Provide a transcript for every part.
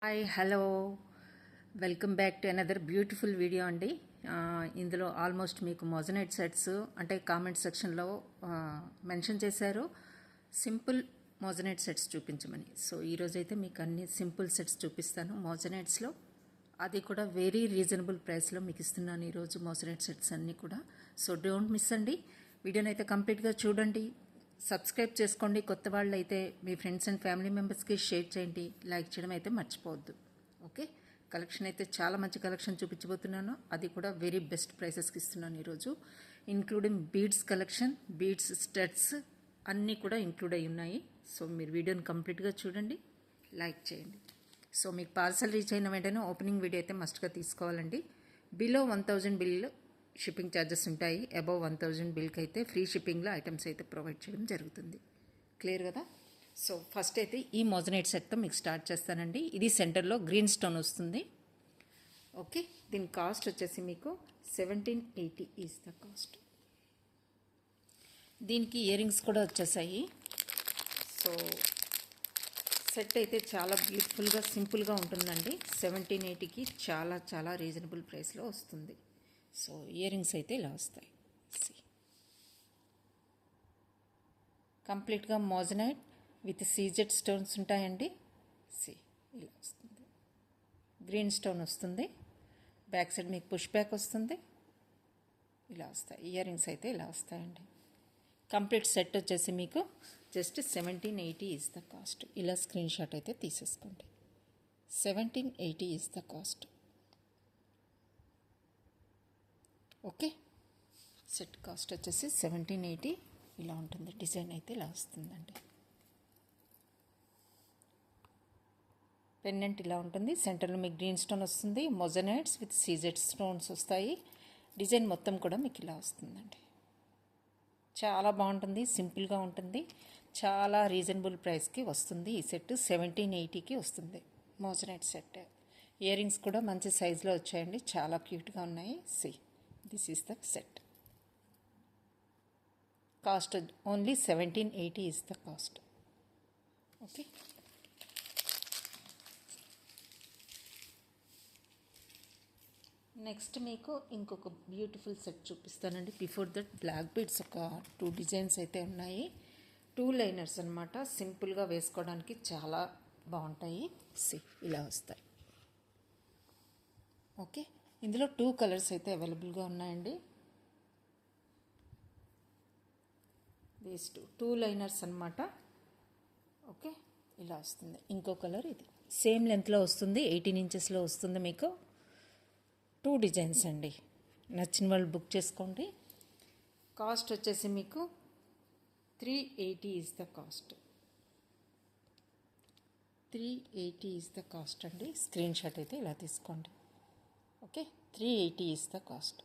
Hi hello welcome back to another beautiful video అండి. ఇందులో almost మీకు మోజనైట్ సెట్స్ అంటే కామెంట్ సెక్షన్లో మెన్షన్ చేశారు సింపుల్ మోజనైట్ సెట్స్ చూపించమని. సో ఈరోజైతే మీకు అన్ని సింపుల్ సెట్స్ చూపిస్తాను మోజనైట్స్లో, అది కూడా వెరీ రీజనబుల్ ప్రైస్లో మీకు ఇస్తున్నాను ఈరోజు మోజనైట్ సెట్స్ అన్నీ కూడా. సో డోంట్ మిస్ అండి, వీడియోని అయితే కంప్లీట్గా చూడండి, సబ్స్క్రైబ్ చేసుకోండి. కొత్త వాళ్ళు అయితే మీ ఫ్రెండ్స్ అండ్ ఫ్యామిలీ మెంబర్స్కి షేర్ చేయండి, లైక్ చేయడం అయితే మర్చిపోవద్దు. ఓకే, కలెక్షన్ అయితే చాలా మంచి కలెక్షన్ చూపించబోతున్నాను, అది కూడా వెరీ బెస్ట్ ప్రైసెస్కి ఇస్తున్నాను ఈరోజు. Including beads collection, beads studs అన్నీ కూడా ఇంక్లూడ్ అయి ఉన్నాయి. సో మీరు వీడియోని కంప్లీట్గా చూడండి, లైక్ చేయండి. సో మీకు పార్సల్ రీచ్ అయిన వెంటనే ఓపెనింగ్ వీడియో అయితే మస్ట్గా తీసుకోవాలండి. బిలో 1000 బిల్ షిప్పింగ్ ఛార్జెస్ ఉంటాయి, అబవ్ 1000 బిల్కి అయితే ఫ్రీ షిప్పింగ్లో ఐటమ్స్ అయితే ప్రొవైడ్ చేయడం జరుగుతుంది. క్లియర్ కదా? సో ఫస్ట్ అయితే ఈ మోజనైట్ సెట్తో మీకు స్టార్ట్ చేస్తానండి. ఇది సెంటర్లో గ్రీన్ స్టోన్ వస్తుంది. ఓకే, దీని కాస్ట్ వచ్చేసి మీకు 1780 ఈజ్ ద కాస్ట్. దీనికి ఇయర్ రింగ్స్ కూడా వచ్చేసాయి. సో సెట్ అయితే చాలా బ్యూటిఫుల్గా సింపుల్గా ఉంటుందండి. 1780కి చాలా చాలా రీజనబుల్ ప్రైస్లో వస్తుంది. సో ఇయర్ రింగ్స్ అయితే ఇలా వస్తాయి. కంప్లీట్గా మోజనైట్ విత్ సీజెడ్ స్టోన్స్ ఉంటాయండి. ఇలా వస్తుంది, గ్రీన్ స్టోన్ వస్తుంది, బ్యాక్ సైడ్ మీకు పుష్ బ్యాక్ వస్తుంది, ఇలా వస్తాయి. ఇయర్ రింగ్స్ అయితే ఇలా వస్తాయండి. కంప్లీట్ సెట్ వచ్చేసి మీకు జస్ట్ 1780 ఈజ్ ద కాస్ట్. ఇలా స్క్రీన్ షాట్ అయితే తీసేసుకోండి. 1780 is the cost. Okay, set cost వచ్చేసి 1780 ఇలా ఉంటుంది. డిజైన్ అయితే ఇలా వస్తుందండి. పెండెంట్ ఇలా ఉంటుంది, సెంటర్లో మీకు గ్రీన్ స్టోన్ వస్తుంది, మొజనైట్స్ విత్ సీజెడ్ స్టోన్స్ వస్తాయి. డిజైన్ మొత్తం కూడా మీకు ఇలా వస్తుందండి. చాలా బాగుంటుంది, సింపుల్గా ఉంటుంది, చాలా రీజనబుల్ ప్రైస్కి వస్తుంది. ఈ సెట్ 1780కి వస్తుంది మోజనైట్ సెట్. ఇయర్ రింగ్స్ కూడా మంచి సైజులో వచ్చాయండి, చాలా క్యూట్గా ఉన్నాయి. This is the set. Cost only 1780 is the cost. Okay, next మీకు ఇంకొక బ్యూటిఫుల్ సెట్ చూపిస్తానండి. బిఫోర్ దట్ బ్లాక్ బీడ్స్ ఒక 2 డిజైన్స్ అయితే ఉన్నాయి. 2 లైనర్స్ అనమాట, సింపుల్గా వేసుకోవడానికి చాలా బాగుంటాయి. ఇలా వస్తాయి. ఓకే, ఇందులో 2 కలర్స్ అయితే అవైలబుల్గా ఉన్నాయండి. దీస్ 2 లైనర్స్ అనమాట. ఓకే, ఇలా వస్తుంది. ఇంకో కలర్ ఇది సేమ్ లెంత్లో వస్తుంది, 18 ఇంచెస్లో వస్తుంది మీకు. 2 డిజైన్స్ అండి, నచ్చిన వాళ్ళు బుక్ చేసుకోండి. కాస్ట్ వచ్చేసి మీకు 380 is the cost. 380 is the cost అండి. స్క్రీన్ షాట్ అయితే ఇలా తీసుకోండి. Okay, 380 is the cost.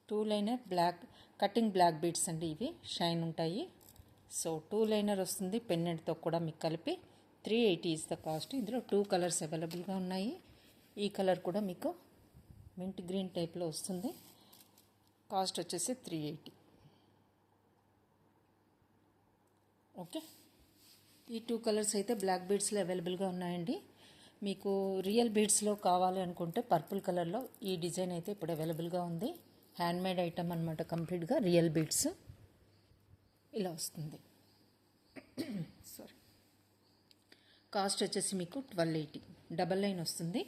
2 liner black cutting black beads అండి, ఇవి షైన్ ఉంటాయి. సో 2 లైనర్ వస్తుంది, పెన్నెంట్తో కూడా మీకు కలిపి 380 ఈజ్ ద కాస్ట్. ఇందులో 2 కలర్స్ అవైలబుల్గా ఉన్నాయి. ఈ కలర్ కూడా మీకు మింట్ గ్రీన్ టైప్లో వస్తుంది. కాస్ట్ వచ్చేసి 380. ఓకే, ఈ 2 కలర్స్ అయితే బ్లాక్ బీడ్స్లో అవైలబుల్గా ఉన్నాయండి. మీకు రియల్ బీడ్స్లో కావాలి అనుకుంటే పర్పుల్ కలర్లో ఈ డిజైన్ అయితే ఇప్పుడు అవైలబుల్గా ఉంది. హ్యాండ్మేడ్ ఐటమ్ అనమాట, కంప్లీట్గా రియల్ బీడ్స్ ఇలా వస్తుంది. సారీ, కాస్ట్ వచ్చేసి మీకు 1280. డబల్ లైన్ వస్తుంది,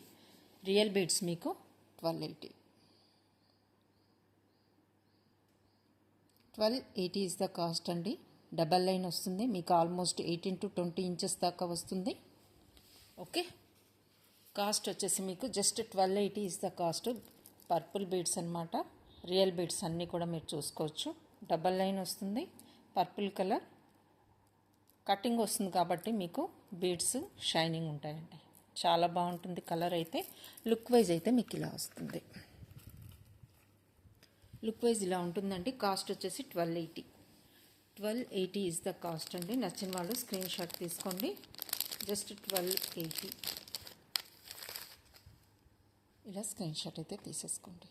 రియల్ బీడ్స్ మీకు 1280. 1280 ఈజ్ ద కాస్ట్ అండి. డబల్ లైన్ వస్తుంది మీకు, ఆల్మోస్ట్ 18 to 20 ఇంచెస్ దాకా వస్తుంది. ఓకే, కాస్ట్ వచ్చేసి మీకు just 1280 is the cost. Purple beads అనమాట, రియల్ బీడ్స్ అన్నీ కూడా మీరు చూసుకోవచ్చు. డబల్ లైన్ వస్తుంది, పర్పుల్ కలర్ కటింగ్ వస్తుంది కాబట్టి మీకు బీడ్స్ షైనింగ్ ఉంటాయండి. చాలా బాగుంటుంది కలర్ అయితే. లుక్ వైజ్ అయితే మీకు ఇలా వస్తుంది, లుక్ వైజ్ ఇలా ఉంటుందండి. కాస్ట్ వచ్చేసి 1280. 1280 ఈజ్ ద కాస్ట్ అండి. నచ్చిన వాళ్ళు స్క్రీన్ షాట్ తీసుకోండి. జస్ట్ 1280 ఇలా స్క్రీన్ షాట్ అయితే తీసేసుకోండి.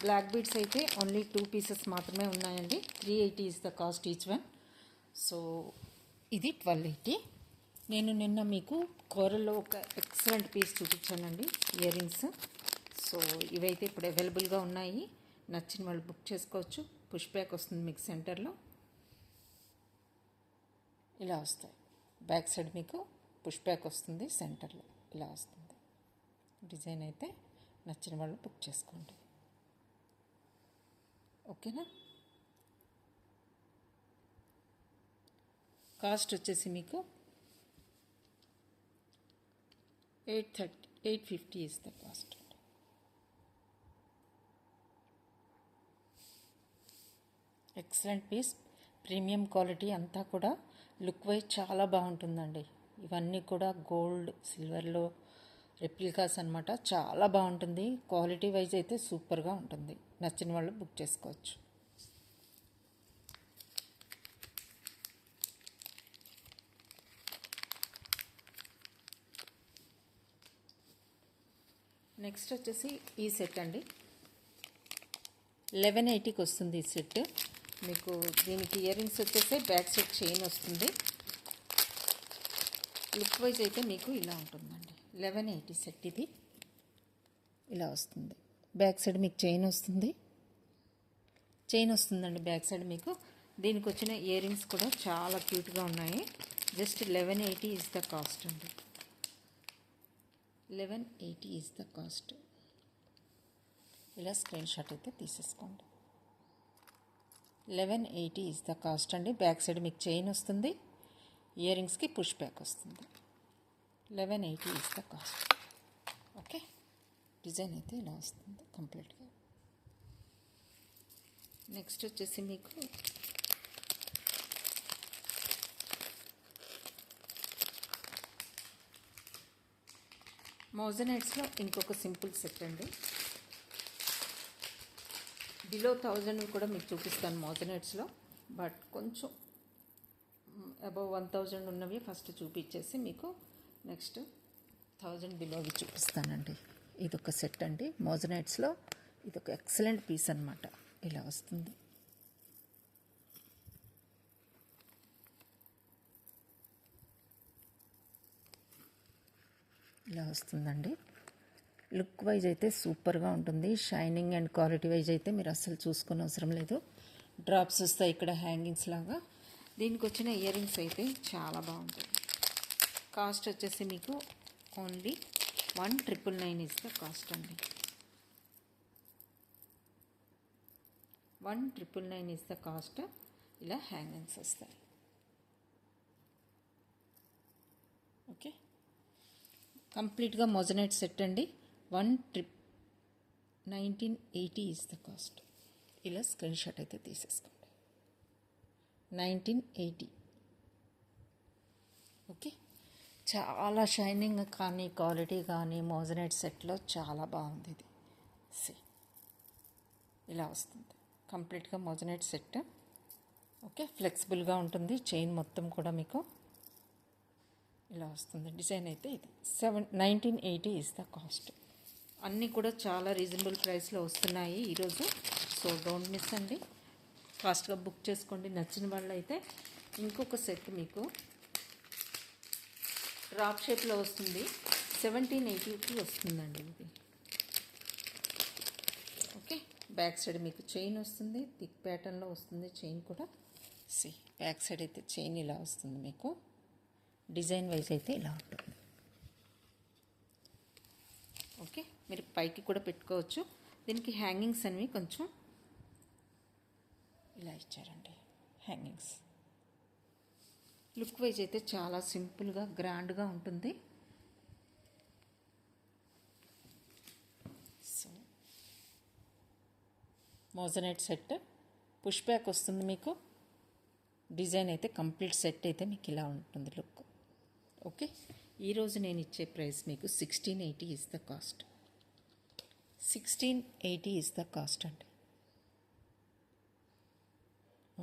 బ్లాక్ బీడ్స్ అయితే ఓన్లీ 2 పీసెస్ మాత్రమే ఉన్నాయండి. 380 is the cost each one. So ఇది 1280. నేను నిన్న మీకు కోరల్లో ఒక ఎక్సలెంట్ పీస్ చూపించానండి, ఇయర్ రింగ్స్. సో ఇవైతే ఇప్పుడు అవైలబుల్గా ఉన్నాయి. నచ్చిన వాళ్ళు బుక్ చేసుకోవచ్చు. పుష్ బ్యాక్ వస్తుంది మీకు సెంటర్లో, ఇలా వస్తాయి. బ్యాక్ సైడ్ మీకు పుష్ బ్యాక్ వస్తుంది, సెంటర్లో ఇలా వస్తుంది. డిజైన్ అయితే నచ్చిన వాళ్ళు బుక్ చేసుకోండి. ఓకేనా? కాస్ట్ వచ్చేసి మీకు 850 is the cost. Excellent piece, premium quality, అంతా కూడా లుక్ వైజ్ చాలా బాగుంటుందండి. ఇవన్నీ కూడా గోల్డ్ సిల్వర్లో రెప్లికాస్ అనమాట. చాలా బాగుంటుంది. క్వాలిటీ వైజ్ అయితే సూపర్గా ఉంటుంది. నచ్చిన వాళ్ళు బుక్ చేసుకోవచ్చు. నెక్స్ట్ వచ్చేసి ఈ సెట్ అండి, 1180కి వస్తుంది ఈ సెట్ మీకు. దీనికి ఇయర్ రింగ్స్ వచ్చేసి బ్యాక్ సైడ్ చైన్ వస్తుంది. లుక్ వైజ్ అయితే మీకు ఇలా ఉంటుందండి. 1180 సెట్ ఇది, ఇలా వస్తుంది. బ్యాక్ సైడ్ మీకు చైన్ వస్తుందండి బ్యాక్ సైడ్ మీకు. దీనికి వచ్చిన ఇయర్ రింగ్స్ కూడా చాలా క్యూట్గా ఉన్నాయి. జస్ట్ 1180 ఇస్ ద కాస్ట్ అండి. 1180 ఇస్ ద కాస్ట్. ఇలా స్క్రీన్ షాట్ అయితే తీసేసుకోండి. 1180 ఇస్ ద కాస్ట్ అండి. బ్యాక్ సైడ్ మీకు చైన్ వస్తుంది, ఇయర్ రింగ్స్కి పుష్ బ్యాక్ వస్తుంది. 1180 is the cost. Okay, design అయితే ఇలా వస్తుంది కంప్లీట్గా. నెక్స్ట్ వచ్చేసి మీకు మోజనైట్స్లో ఇంకొక సింపుల్ సెట్ అండి. బిలో 1000 కూడా మీకు చూపిస్తాను మోజనైట్స్లో, బట్ కొంచెం అబౌవ్ 1000 ఉన్నవి ఫస్ట్ చూపించేసి మీకు నెక్స్ట్ 1000 బిలోవి చూపిస్తానండి. ఇదొక సెట్ అండి మోజనైట్స్లో. ఇదొక ఎక్సలెంట్ పీస్ అనమాట. ఇలా వస్తుంది. ఇలా వస్తుందండి. లుక్ వైజ్ అయితే సూపర్గా ఉంటుంది. షైనింగ్ అండ్ క్వాలిటీ వైజ్ అయితే మీరు అస్సలు చూసుకునే అవసరం లేదు. డ్రాప్స్ వస్తాయి ఇక్కడ హ్యాంగింగ్స్ లాగా. దీనికి వచ్చిన ఇయర్ రింగ్స్ అయితే చాలా బాగుంటుంది. కాస్ట్ వచ్చేసి మీకు ఓన్లీ 1999 ఇస్ ద కాస్ట్ అండి. 1999 ఇస్ ద కాస్ట్. ఇలా హ్యాంగింగ్స్ వస్తాయి. ఓకే, కంప్లీట్గా మొజనైట్ సెట్ అండి. 1980 ఇస్ ద కాస్ట్. ఇలా స్క్రీన్ షాట్ అయితే తీసేసుకోండి. 1980. ఓకే, చాలా షైనింగ్ కానీ క్వాలిటీ కానీ మోజనైట్ సెట్లో చాలా బాగుంది ఇది. ఇలా వస్తుంది కంప్లీట్గా మోజనైట్ సెట్. ఓకే, ఫ్లెక్సిబుల్గా ఉంటుంది. చైన్ మొత్తం కూడా మీకు ఇలా వస్తుంది. డిజైన్ అయితే ఇది 1980 ఇస్ ద కాస్ట్. అన్నీ కూడా చాలా రీజనబుల్ ప్రైస్లో వస్తున్నాయి ఈరోజు. సో డోంట్ మిస్ అండి, ఫాస్ట్గా బుక్ చేసుకోండి. నచ్చిన వాళ్ళు అయితే ఇంకొక సెట్ మీకు డ్రాప్ షేప్లో వస్తుంది. 1780కి వస్తుందండి ఇది. ఓకే, బ్యాక్ సైడ్ మీకు చైన్ వస్తుంది. థిక్ ప్యాటర్న్లో వస్తుంది చైన్ కూడా. బ్యాక్ సైడ్ అయితే చైన్ ఇలా వస్తుంది మీకు. డిజైన్ వైజ్ అయితే ఇలా ఉంటుంది. ఓకే, మీరు పైకి కూడా పెట్టుకోవచ్చు. దీనికి హ్యాంగింగ్స్ అనేవి కొంచెం ఇలా ఇచ్చారండి హ్యాంగింగ్స్. లుక్ వైజ్ అయితే చాలా సింపుల్గా గ్రాండ్గా ఉంటుంది. So moissanite set push back వస్తుంది మీకు. డిజైన్ అయితే కంప్లీట్ సెట్ అయితే మీకు ఇలా ఉంటుంది లుక్. ఓకే, ఈరోజు నేను ఇచ్చే ప్రైస్ మీకు 1680 is the cost. 1680 is the cost అండి.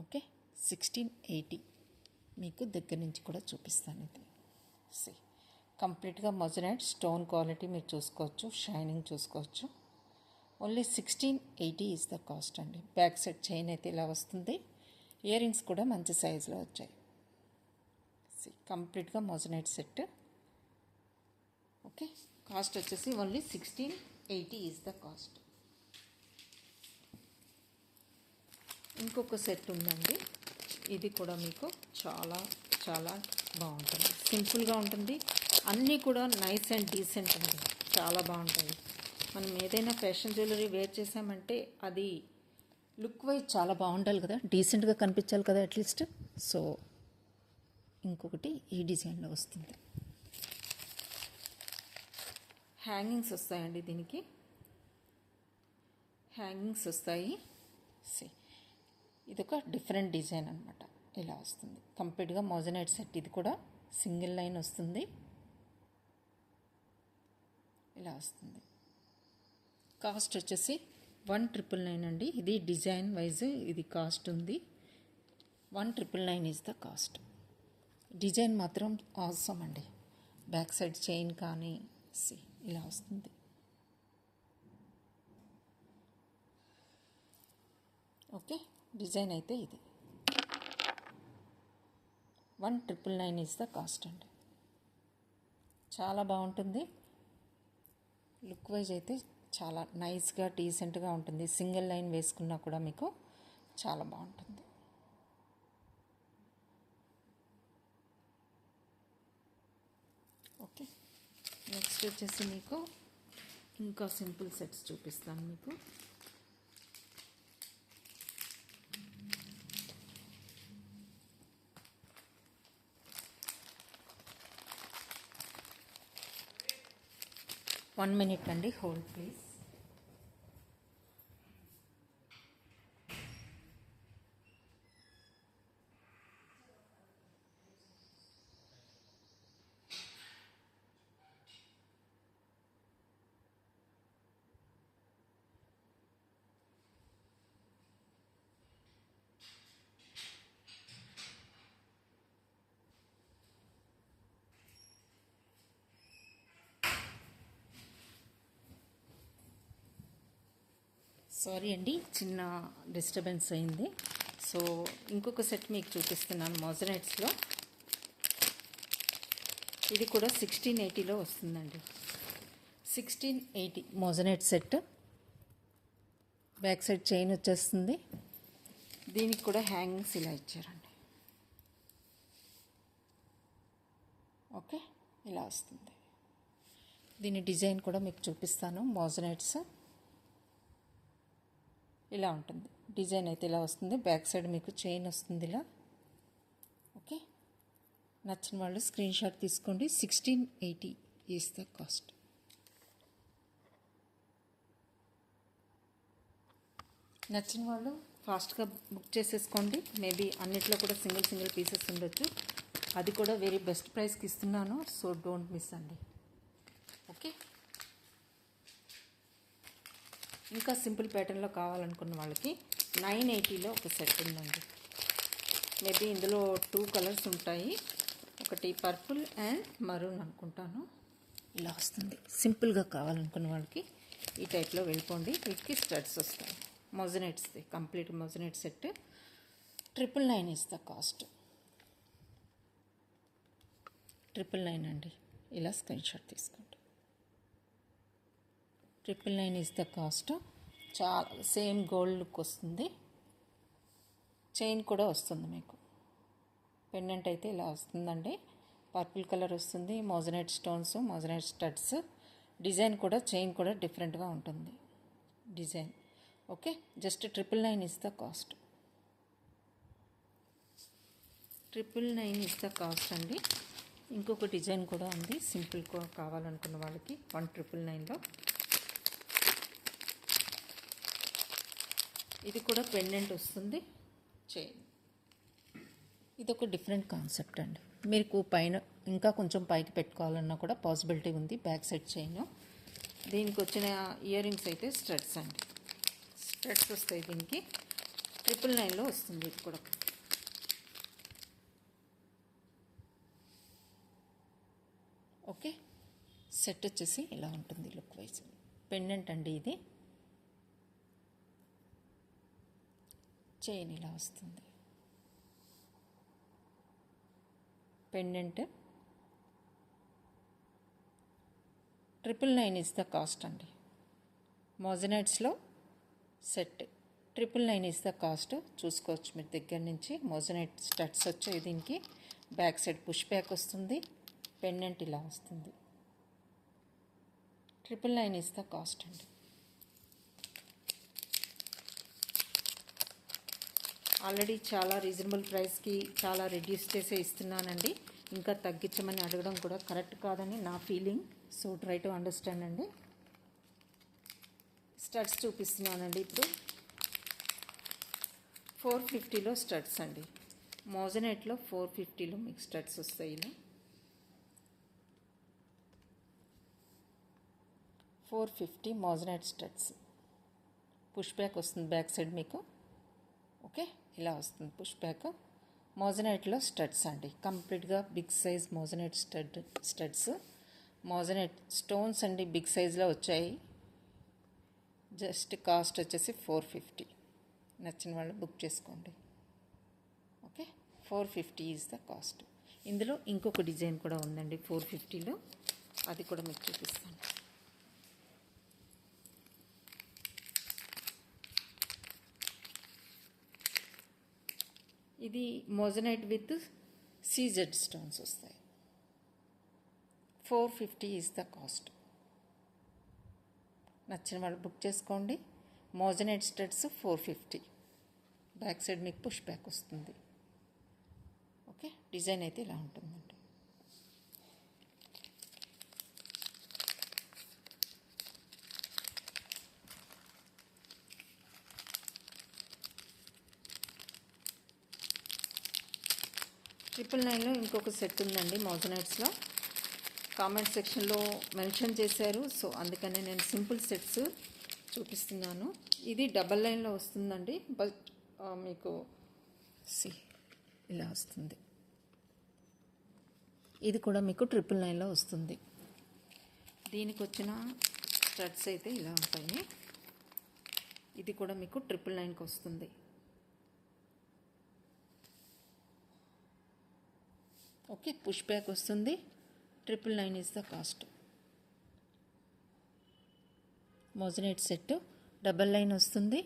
ఓకే, 1680 మీకు దగ్గర నుంచి కూడా చూపిస్తాను. ఇది కంప్లీట్గా మొజనైట్ స్టోన్ క్వాలిటీ మీరు చూసుకోవచ్చు. షైనింగ్ చూసుకోవచ్చు. ఓన్లీ 1680 ఈజ్ ద కాస్ట్ అండి. బ్యాక్ సైడ్ చైన్ అయితే ఇలా వస్తుంది. ఇయర్ రింగ్స్ కూడా మంచి సైజులో వచ్చాయి. కంప్లీట్గా మోజనైట్ సెట్. ఓకే, కాస్ట్ వచ్చేసి ఓన్లీ 1680 ఈజ్ ద కాస్ట్. ఇంకొక సెట్ ఉందండి. ఇది కూడా మీకు చాలా చాలా బాగుంటుంది. సింపుల్గా ఉంటుంది. అన్నీ కూడా నైస్ అండ్ డీసెంట్ అండి. చాలా బాగుంటుంది. మనం ఏదైనా ఫ్యాషన్ జ్యువెలరీ వేర్ చేసామంటే అది లుక్ వైజ్ చాలా బాగుండాలి కదా, డీసెంట్గా కనిపించాలి కదా అట్లీస్ట్. సో ఇంకొకటి ఈ డిజైన్లో వస్తుంది. హ్యాంగింగ్స్ వస్తాయండి. దీనికి హ్యాంగింగ్స్ వస్తాయి. ఇదొక డిఫరెంట్ డిజైన్ అనమాట. ఇలా వస్తుంది కంప్లీట్గా మోజనైట్ సెట్. ఇది కూడా సింగిల్ లైన్ వస్తుంది. ఇలా వస్తుంది. కాస్ట్ వచ్చేసి 1999 అండి. ఇది డిజైన్ వైజ్ ఇది కాస్ట్ ఉంది. 1999 ఈజ్ ద కాస్ట్. డిజైన్ మాత్రం అవసరం అండి. బ్యాక్ సైడ్ చైన్ కానీ ఇలా వస్తుంది. ఓకే, డిజైన్ అయితే ఇది 1999 ఈజ్ ద కాస్ట్ అండి. చాలా బాగుంటుంది. లుక్ వైజ్ అయితే చాలా నైస్గా డీసెంట్గా ఉంటుంది. సింగిల్ లైన్ వేసుకున్నా కూడా మీకు చాలా బాగుంటుంది. ఓకే, నెక్స్ట్ వచ్చేసి మీకు ఇంకా సింపుల్ సెట్స్ చూపిస్తాను మీకు. వన్ మినిట్ అండి, హోల్డ్ ప్లీజ్. సారీ అండి, చిన్న డిస్టర్బెన్స్ అయింది. సో ఇంకొక సెట్ మీకు చూపిస్తున్నాను మోజనైట్స్లో. ఇది కూడా 1680లో వస్తుందండి. 1680 moissanite set. Back side chain వచ్చేస్తుంది. దీనికి కూడా హ్యాంగింగ్స్ ఇలా ఇచ్చారండి. ఓకే, ఇలా వస్తుంది. దీని డిజైన్ కూడా మీకు చూపిస్తాను. మోజనైట్స్ ఇలా ఉంటుంది. డిజైన్ అయితే ఇలా వస్తుంది. బ్యాక్ సైడ్ మీకు చైన్ వస్తుంది ఇలా. ఓకే, నచ్చిన వాళ్ళు స్క్రీన్ షాట్ తీసుకోండి. 1680 ఈజ్ ద కాస్ట్. నచ్చిన వాళ్ళు ఫాస్ట్గా బుక్ చేసేసుకోండి. మేబీ అన్నిట్లో కూడా సింగిల్ పీసెస్ ఉండొచ్చు. అది కూడా వెరీ బెస్ట్ ప్రైస్కి ఇస్తున్నాను. సో డోంట్ మిస్ అండి. ఓకే, ఇంకా సింపుల్ ప్యాటర్న్లో కావాలనుకున్న వాళ్ళకి 980లో ఒక సెట్ ఉందండి. మేబీ ఇందులో 2 కలర్స్ ఉంటాయి. ఒకటి పర్పుల్ అండ్ మరూన్ అనుకుంటాను. ఇలా వస్తుంది. సింపుల్గా కావాలనుకున్న వాళ్ళకి ఈ టైప్లో వెళ్ళిపోండి. వీటికి స్టడ్స్ వస్తాయి. మోజనైట్స్ది complete moissanite set. 999 is the cost. 999 అండి. ఇలా స్క్రీన్ షాట్ తీసుకోండి. 999 ఈజ్ ద కాస్ట్. చాలా సేమ్ గోల్డ్ లుక్ వస్తుంది. చైన్ కూడా వస్తుంది మీకు. పెండెంట్ అయితే ఇలా వస్తుందండి. పర్పుల్ కలర్ వస్తుంది. Moissanite stones, moissanite studs. Design కూడా చైన్ కూడా డిఫరెంట్గా ఉంటుంది design. Okay, just 999 is the cost. 999 is the cost అండి. ఇంకొక డిజైన్ కూడా ఉంది. సింపుల్ కావాలనుకున్న వాళ్ళకి 1999లో. ఇది కూడా పెండెంట్ వస్తుంది, చైన్. ఇది ఒక డిఫరెంట్ కాన్సెప్ట్ అండి. మీకు పైన ఇంకా కొంచెం పైకి పెట్టుకోవాలన్నా కూడా పాసిబిలిటీ ఉంది. Back side chain. దీనికి వచ్చిన ఇయర్ రింగ్స్ అయితే స్టడ్స్ అండి. స్టడ్స్ వస్తాయి దీనికి. 999లో వస్తుంది ఇది కూడా. ఓకే, సెట్ వచ్చేసి ఇలా ఉంటుంది లుక్ వైజ్. పెండెంట్ అండి ఇది. చైన్ ఇలా వస్తుంది. పెండెంట్ 999 ఇస్ ద కాస్ట్ అండి. మోజనైట్స్లో సెట్ 999 ఇస్ ద కాస్ట్. చూసుకోవచ్చు మీరు దగ్గర నుంచి. మోజనైట్ స్టడ్స్ వచ్చాయి దీనికి. బ్యాక్ సైడ్ పుష్ బ్యాక్ వస్తుంది. పెండెంట్ ఇలా వస్తుంది. 999 ఇస్ ద కాస్ట్ అండి. ఆల్రెడీ చాలా రీజనబుల్ ప్రైస్కి చాలా రెడ్యూస్ చేసే ఇస్తున్నానండి. ఇంకా తగ్గించమని అడగడం కూడా కరెక్ట్ కాదని నా feeling. So try to understand అండి. స్టడ్స్ చూపిస్తున్నానండి ఇప్పుడు. 450లో స్టడ్స్ అండి. మోజనైట్లో 450లో మీకు స్టడ్స్ వస్తాయి. ఇలా 450 మోజనైట్ స్టడ్స్. పుష్ బ్యాక్ వస్తుంది బ్యాక్ సైడ్ మీకు. ఓకే, ఇలా వస్తుంది పుష్ బ్యాక్. మోజనైట్లో స్టడ్స్ అండి. కంప్లీట్గా big size moissanite studs. Moissanite stones అండి బిగ్ సైజ్లో వచ్చాయి. జస్ట్ కాస్ట్ వచ్చేసి 450. నచ్చిన వాళ్ళు బుక్ చేసుకోండి. Okay, 450 is the cost. ఇందులో ఇంకొక డిజైన్ కూడా ఉందండి 450లో. అది కూడా మీకు చూపిస్తాను. ఇది మోజనైట్ విత్ సీజెడ్ స్టోన్స్ వస్తాయి. 450 ఈజ్ ద కాస్ట్. నచ్చిన వాళ్ళు బుక్ చేసుకోండి. Moissanite studs 450. బ్యాక్ సైడ్ మీకు పుష్ బ్యాక్ వస్తుంది. ఓకే, డిజైన్ అయితే ఇలా ఉంటుందండి. ట్రిపుల్ నైన్లో ఇంకొక సెట్ ఉందండి మోజనైట్స్లో. కామెంట్ సెక్షన్లో మెన్షన్ చేశారు. సో అందుకనే నేను సింపుల్ సెట్స్ చూపిస్తున్నాను. ఇది డబల్ లైన్లో వస్తుందండి. బట్ మీకు ఇలా వస్తుంది. ఇది కూడా మీకు 999లో వస్తుంది. దీనికి వచ్చిన స్టడ్స్ అయితే ఇలా ఉంటాయి. ఇది కూడా మీకు 999కి వస్తుంది. ఓకే, పుష్ బ్యాక్ వస్తుంది. 999 is the cost. Moissanite set double line వస్తుంది.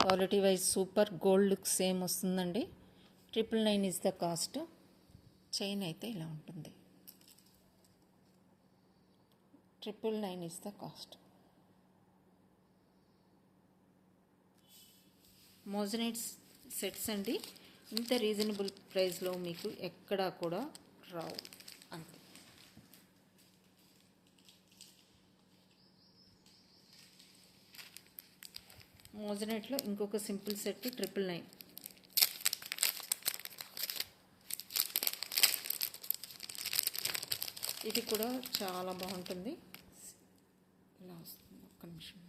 Quality wise super gold look same వస్తుందండి. 999 ఈజ్ ద కాస్ట్. చైన్ అయితే ఇలా ఉంటుంది. 999 is the cost. Moissanite sets అండి. ఇంత రీజనబుల్ ప్రైస్లో మీకు ఎక్కడా కూడా రావు అంతే. మోజనైట్లో ఇంకొక సింపుల్ సెట్ 999. ఇది కూడా చాలా బాగుంటుంది. ఇలా వస్తుంది. ఒక్క నిమిషం.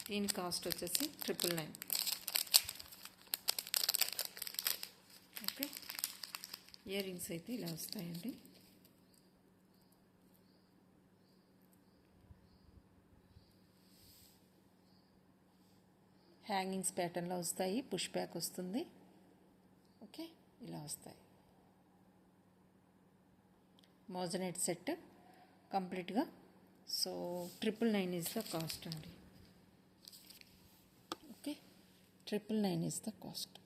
దీని కాస్ట్ వచ్చేసి 999. ఓకే, ఇయర్ రింగ్స్ అయితే ఇలా వస్తాయండి. హ్యాంగింగ్స్ ప్యాటర్న్లో వస్తాయి. పుష్ బ్యాక్ వస్తుంది. ఓకే, ఇలా వస్తాయి. మోజనైట్ సెట్ కంప్లీట్గా. సో 999 ఈజ్ ద కాస్ట్ అండి. Okay, 999 is the cost.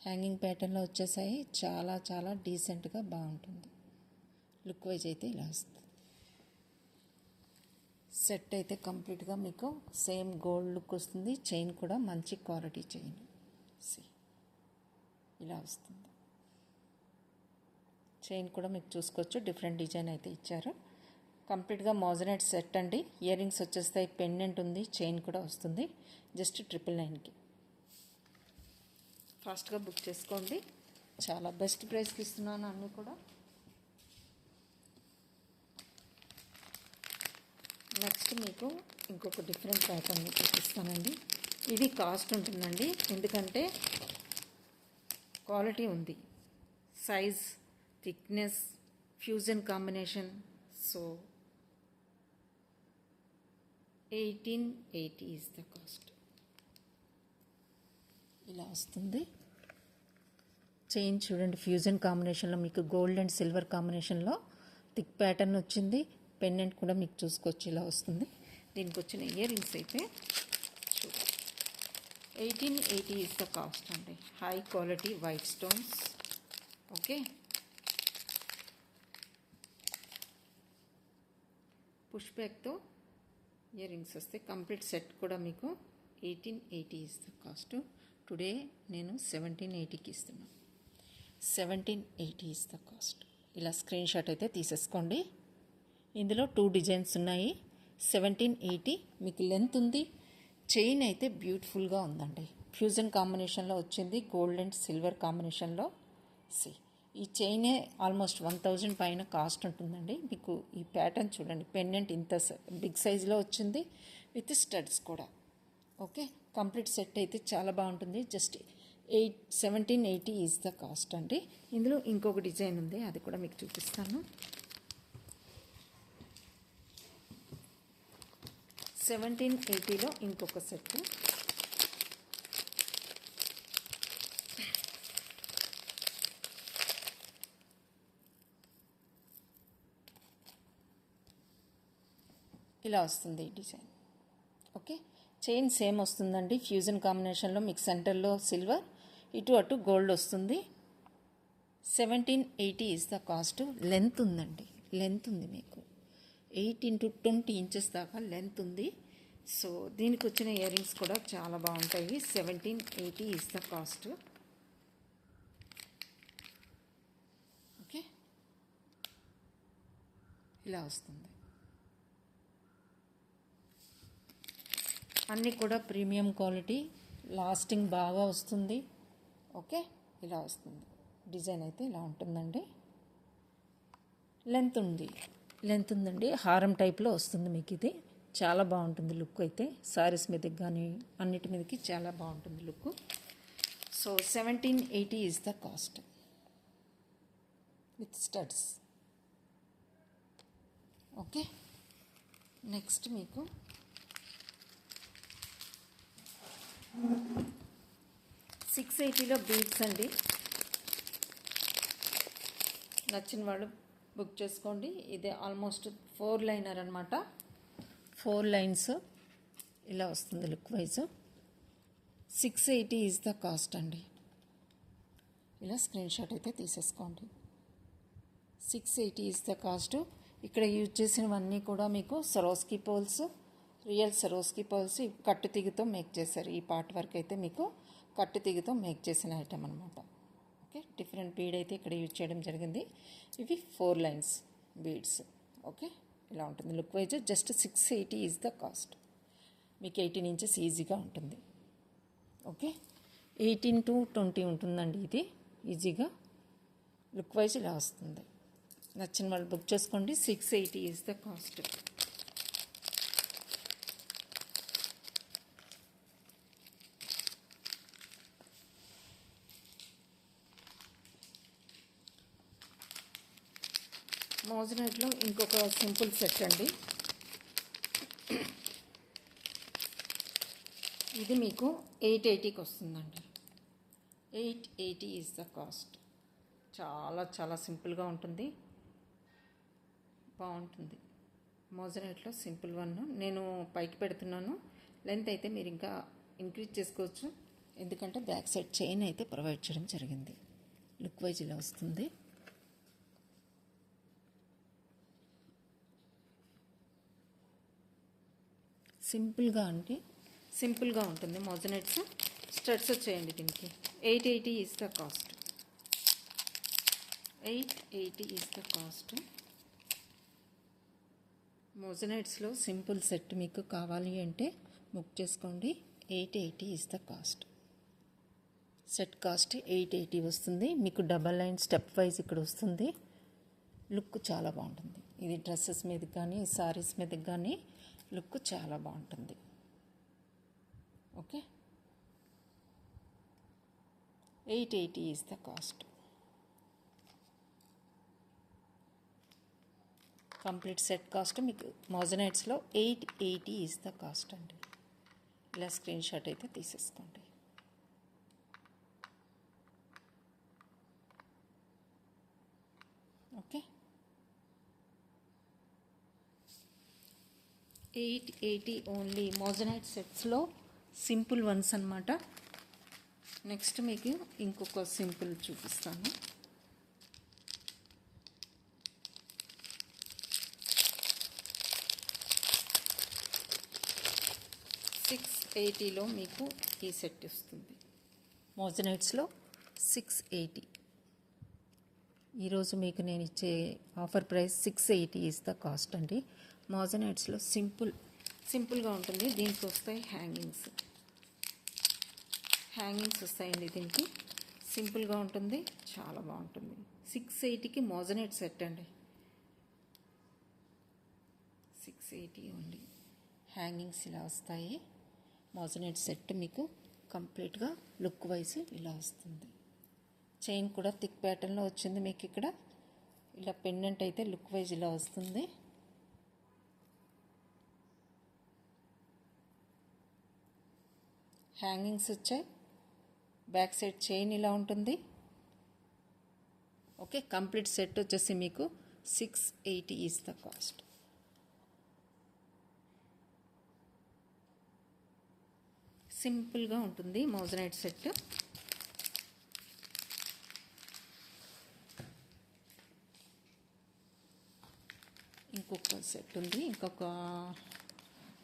Hanging ప్యాటర్న్లో వచ్చేసాయి. చాలా చాలా డీసెంట్గా బాగుంటుంది. లుక్ వైజ్ అయితే ఇలా వస్తుంది. సెట్ అయితే కంప్లీట్గా మీకు సేమ్ గోల్డ్ లుక్ వస్తుంది. చైన్ కూడా మంచి క్వాలిటీ చైన్. ఇలా వస్తుంది. చైన్ కూడా మీకు చూసుకోవచ్చు. డిఫరెంట్ డిజైన్ అయితే ఇచ్చారు. కంప్లీట్గా మోజనైట్ సెట్ అండి. ఇయర్ రింగ్స్ వచ్చేస్తాయి. పెండెంట్ ఉంది. చైన్ కూడా వస్తుంది. జస్ట్ 999కి. ఫాస్ట్గా బుక్ చేసుకోండి. చాలా బెస్ట్ ప్రైస్కి ఇస్తున్నాను అన్నీ కూడా. నెక్స్ట్ మీకు ఇంకొక డిఫరెంట్ ప్యాటర్న్ చూపిస్తానండి. ఇది కాస్ట్ ఉంటుందండి. ఎందుకంటే క్వాలిటీ ఉంది. Size, thickness, fusion combination. So 1880 is the cost. ఇలా వస్తుంది. చైన్ చూడండి, ఫ్యూజన్ కాంబినేషన్లో మీకు గోల్డ్ అండ్ సిల్వర్ కాంబినేషన్లో థిక్ ప్యాటర్న్ వచ్చింది. పెండెంట్ కూడా మీకు చూసుకోవచ్చు, ఇలా వస్తుంది. దీనికి వచ్చిన ఇయర్ రింగ్స్ అయితే చూడండి, 1880 ఈజ్ ద కాస్ట్ అండి. High quality white stones. Okay, push బ్యాక్తో ఇయర్ రింగ్స్ వస్తే కంప్లీట్ సెట్ కూడా మీకు 1880 ఈజ్ ద కాస్ట్. టుడే నేను 1780కి ఇస్తున్నాను. 1780 ఈజ్ ద కాస్ట్. ఇలా స్క్రీన్ షాట్ అయితే తీసేసుకోండి. ఇందులో 2 డిజైన్స్ ఉన్నాయి. 1780 మీకు లెంత్ ఉంది. చైన్ అయితే బ్యూటిఫుల్గా ఉందండి. ఫ్యూజన్ కాంబినేషన్లో వచ్చింది, గోల్డ్ అండ్ సిల్వర్ కాంబినేషన్లో. ఈ చైనే ఆల్మోస్ట్ 1000 పైన కాస్ట్ ఉంటుందండి. మీకు ఈ ప్యాటర్న్ చూడండి, పెండెంట్ ఇంత బిగ్ సైజులో వచ్చింది విత్ స్టడ్స్ కూడా. ఓకే, కంప్లీట్ సెట్ అయితే చాలా బాగుంటుంది. జస్ట్ 1780 ఈజ్ ద కాస్ట్ అండి. ఇందులో ఇంకొక డిజైన్ ఉంది, అది కూడా మీకు చూపిస్తాను. 1780లో ఇంకొక సెట్. ఇలా వస్తుంది ఈ డిజైన్. ఓకే, చైన్ సేమ్ వస్తుందండి. ఫ్యూజన్ కాంబినేషన్లో మీకు సెంటర్లో సిల్వర్, ఇటు అటు గోల్డ్ వస్తుంది. 1780 ఈజ్ ద కాస్ట్. లెంత్ ఉందండి, లెంత్ ఉంది మీకు 8 into 20 ఇంచెస్ దాకా లెంత్ ఉంది. సో దీనికి వచ్చిన ఇయర్ రింగ్స్ కూడా చాలా బాగుంటాయి. 1780 ఈజ్ ద కాస్ట్. ఓకే, ఇలా వస్తుంది. అన్నీ కూడా ప్రీమియం క్వాలిటీ, లాస్టింగ్ బాగా వస్తుంది. ఓకే, ఇలా వస్తుంది. డిజైన్ అయితే ఇలా ఉంటుందండి. లెంత్ ఉందండి. హారం టైప్లో వస్తుంది మీకు. ఇది చాలా బాగుంటుంది లుక్ అయితే. సారీస్ మీదకి కానీ అన్నిటి మీదకి చాలా బాగుంటుంది look. So 1780 is the cost with studs. Okay, next మీకు 680లో బీడ్స్ అండి. నచ్చిన వాళ్ళు బుక్ చేసుకోండి. ఇది ఆల్మోస్ట్ 4 లైనర్ అనమాట. 4 లైన్స్ ఇలా వస్తుంది look wise. 680 is the cost అండి. ఇలా స్క్రీన్ షాట్ అయితే తీసేసుకోండి. 680 ఈజ్ ద కాస్ట్. ఇక్కడ యూజ్ చేసినవన్నీ కూడా మీకు సరోస్కి పోల్స్, రియల్ సరోస్కి పర్ల్స్ కట్టు తీగతో మేక్ చేశారు. ఈ పార్ట్ వర్క్ అయితే మీకు కట్టు తీగతో మేక్ చేసిన ఐటమ్ అనమాట. ఓకే, డిఫరెంట్ బీడ్ అయితే ఇక్కడ యూజ్ చేయడం జరిగింది. ఇవి 4 లైన్స్ బీడ్స్. ఓకే, ఇలా ఉంటుంది look wise. Just 680 is the cost. మీకు 18 ఇంచెస్ ఈజీగా ఉంటుంది. ఓకే, 18 to 20 ఉంటుందండి. ఇది ఈజీగా లుక్ వైజ్ ఇలా వస్తుంది. నచ్చిన వాళ్ళు బుక్ చేసుకోండి. 680 ఈజ్ ద కాస్ట్. మోజనెట్లో ఇంకొక సింపుల్ సెట్ అండి. ఇది మీకు 880కి వస్తుందండి. 880 ఈజ్ ద కాస్ట్. చాలా చాలా సింపుల్గా ఉంటుంది, బాగుంటుంది. మోజనెట్లో సింపుల్ వన్ నేను పైకి పెడుతున్నాను. లెంత్ అయితే మీరు ఇంకా ఇంక్రీజ్ చేసుకోవచ్చు, ఎందుకంటే బ్యాక్ సైడ్ చైన్ అయితే ప్రొవైడ్ చేయడం జరిగింది. లుక్ వైజ్ ఇలా వస్తుంది. సింపుల్గా ఉంటుంది. మోజనెట్స్ స్టడ్స్ వచ్చేయండి దీనికి. 880 is the cost. 880 is the cost. మోజనెట్స్లో సింపుల్ సెట్ మీకు కావాలి అంటే బుక్ చేసుకోండి. 880 is the cost. Set cost 880 వస్తుంది. మీకు డబల్ లైన్ స్టెప్ వైజ్ ఇక్కడ వస్తుంది. లుక్ చాలా బాగుంటుంది. ఇది డ్రెస్సెస్ మీద కానీ సారీస్ మీద కానీ లుక్ చాలా బాగుంటుంది. Okay, 880 is the cost. Complete set cost మీకు మోజనైట్స్లో 880 ఈజ్ ద కాస్ట్ అండి. ఇలా స్క్రీన్ షాట్ అయితే తీసేసుకోండి. ఓకే, 880 ఓన్లీ మోజనైట్ సెట్స్లో సింపుల్ వన్స్ అన్నమాట. నెక్స్ట్ మీకు ఇంకొక సింపుల్ చూపిస్తాను. $680లో మీకు ఈ సెట్ వస్తుంది. మోజనైట్స్లో 680. ఈరోజు మీకు నేను ఇచ్చే offer price 680 is the cost అండి. మోజనైట్స్లో సింపుల్గా ఉంటుంది. దీనికి వస్తాయి హ్యాంగింగ్స్ వస్తాయండి. దీనికి సింపుల్గా ఉంటుంది, చాలా బాగుంటుంది. 680కి మోజనైట్ సెట్ అండి. 680 ఓన్లీ. హ్యాంగింగ్స్ ఇలా వస్తాయి. మోజనైట్ సెట్ మీకు కంప్లీట్గా లుక్ వైజ్ ఇలా వస్తుంది. చైన్ కూడా థిక్ ప్యాటర్న్లో వచ్చింది మీకు. ఇక్కడ ఇలా పెండెంట్ అయితే లుక్ వైజ్ ఇలా వస్తుంది. హ్యాంగింగ్స్ వచ్చాయి. బ్యాక్ సైడ్ చైన్ ఇలా ఉంటుంది. ఓకే, కంప్లీట్ సెట్ వచ్చేసి మీకు 680 ఈజ్ ద కాస్ట్. సింపుల్గా ఉంటుంది మోజనైట్ సెట్. ఇంకొక సెట్ ఉంది. ఇంకొక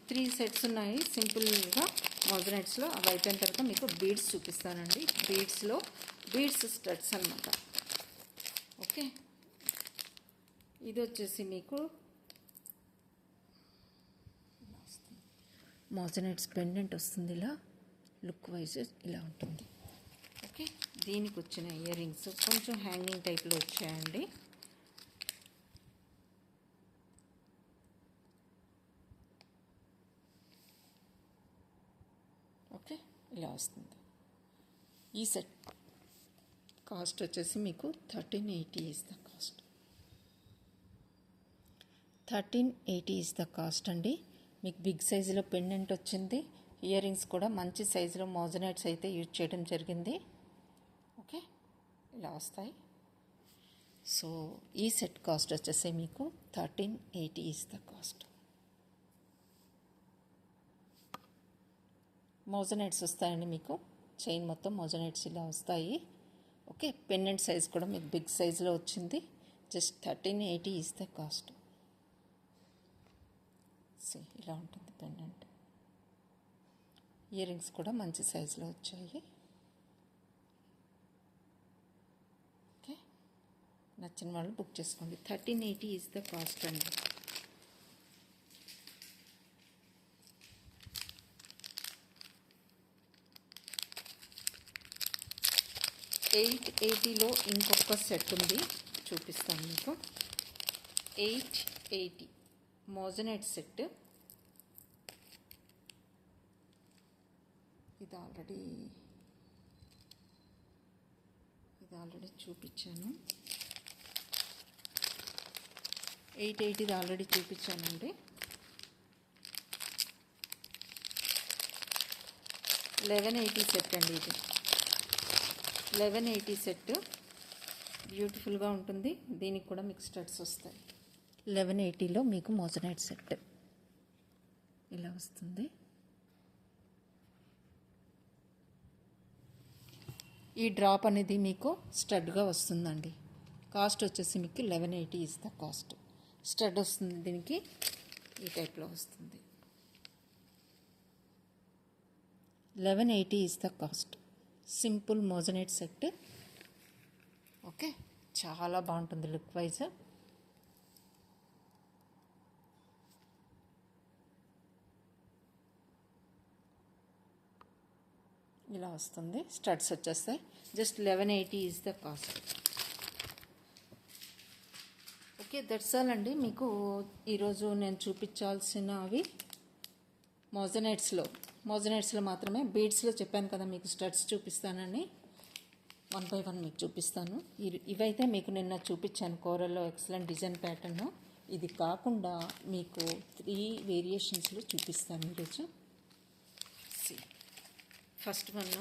3 సెట్స్ ఉన్నాయి సింపుల్గా మోజనైట్స్లో. అవి అయిపోయిన తర్వాత మీకు బీడ్స్ చూపిస్తానండి. బీడ్స్ స్టడ్స్ అన్నమాట. ఓకే, ఇది వచ్చేసి మీకు మోజనైట్స్ పెండెంట్ వస్తుంది. ఇలా లుక్ వైజ్ ఇలా ఉంటుంది. ఓకే, దీనికి వచ్చిన ఇయర్ రింగ్స్ కొంచెం హ్యాంగింగ్ టైప్లో వచ్చాయండి. ఓకే, ఇలా వస్తుంది. ఈ సెట్ కాస్ట్ వచ్చేసి మీకు 1380 is the cost. 1380 is the cost అండి. మీకు బిగ్ సైజులో పెండెంట్ వచ్చింది. ఇయర్ రింగ్స్ కూడా మంచి సైజులో మోజనైట్స్ అయితే యూజ్ చేయడం జరిగింది. ఓకే, ఇలా వస్తాయి. సో ఈ సెట్ కాస్ట్ వచ్చేసి మీకు 1380 ఈజ్ ద కాస్ట్. మోజనైట్స్ వస్తాయండి మీకు. చైన్ మొత్తం మోజనైట్స్ ఇలా వస్తాయి. ఓకే, పెండెంట్ సైజ్ కూడా మీకు బిగ్ సైజులో వచ్చింది. Just 1380 is the cost. ఇలా ఉంటుంది పెండెంట్. ఇయర్ రింగ్స్ కూడా మంచి సైజులో వచ్చాయి. ఓకే, నచ్చిన వాళ్ళు బుక్ చేసుకోండి. 1380 ఈజ్ ద కాస్ట్ అండి. $880లో ఇంకొక సెట్ ఉంది, చూపిస్తాను మీకు. 880 మోజనైట్ సెట్. ఇది ఆల్రెడీ చూపించాను. 880 ఆల్రెడీ చూపించానండి. 1180 సెట్ అండి. ఇది 1180 సెట్ బ్యూటిఫుల్గా ఉంటుంది. దీనికి కూడా మీకు స్టడ్స్ వస్తాయి. 1180లో మీకు మోజనైట్ సెట్ ఇలా వస్తుంది. ఈ డ్రాప్ అనేది మీకు స్టడ్గా వస్తుందండి. కాస్ట్ వచ్చేసి మీకు 1180 ఈజ్ ద కాస్ట్. స్టడ్ వస్తుంది దీనికి, ఈ టైప్లో వస్తుంది. 1180 is the cost. Simple moissanite set. Okay, చాలా బాగుంటుంది లుక్ వైజ్. ఇలా వస్తుంది. స్టడ్స్ వచ్చేస్తాయి. Just 1180 is the cost. Okay, that's all అండి. మీకు ఈరోజు నేను చూపించాల్సినవి మోజనైట్స్లో మాత్రమే. బీడ్స్లో చెప్పాను కదా మీకు స్టడ్స్ చూపిస్తానని. వన్ బై వన్ మీకు చూపిస్తాను. ఇవైతే మీకు నిన్న చూపించాను కోరల్లో ఎక్సలెంట్ డిజైన్ ప్యాటర్న్. ఇది కాకుండా మీకు 3 వేరియేషన్స్లో చూపిస్తాను ఈరోజు. First one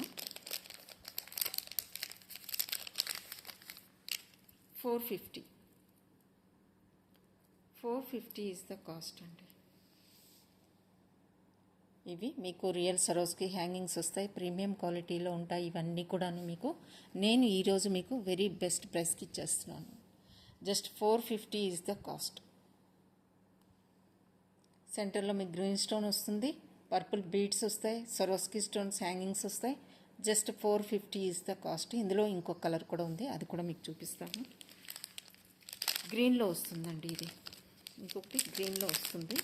450. 450 is the cost అండి. ఇవి మీకు రియల్ సరోస్కి హ్యాంగింగ్స్ వస్తాయి, ప్రీమియం క్వాలిటీలో ఉంటాయి. ఇవన్నీ కూడాను మీకు నేను ఈరోజు మీకు వెరీ బెస్ట్ ప్రైస్కి ఇచ్చేస్తున్నాను. Just 450 is the cost. సెంటర్లో మీకు గ్రీన్ స్టోన్ వస్తుంది, పర్పుల్ బీడ్స్ వస్తాయి, సరోస్కి స్టోన్స్ హ్యాంగింగ్స్ వస్తాయి. Just 450 is the cost. ఇందులో ఇంకొక కలర్ కూడా ఉంది, అది కూడా మీకు చూపిస్తాను. గ్రీన్లో వస్తుందండి ఇది, ఇంకొకటి గ్రీన్లో వస్తుంది.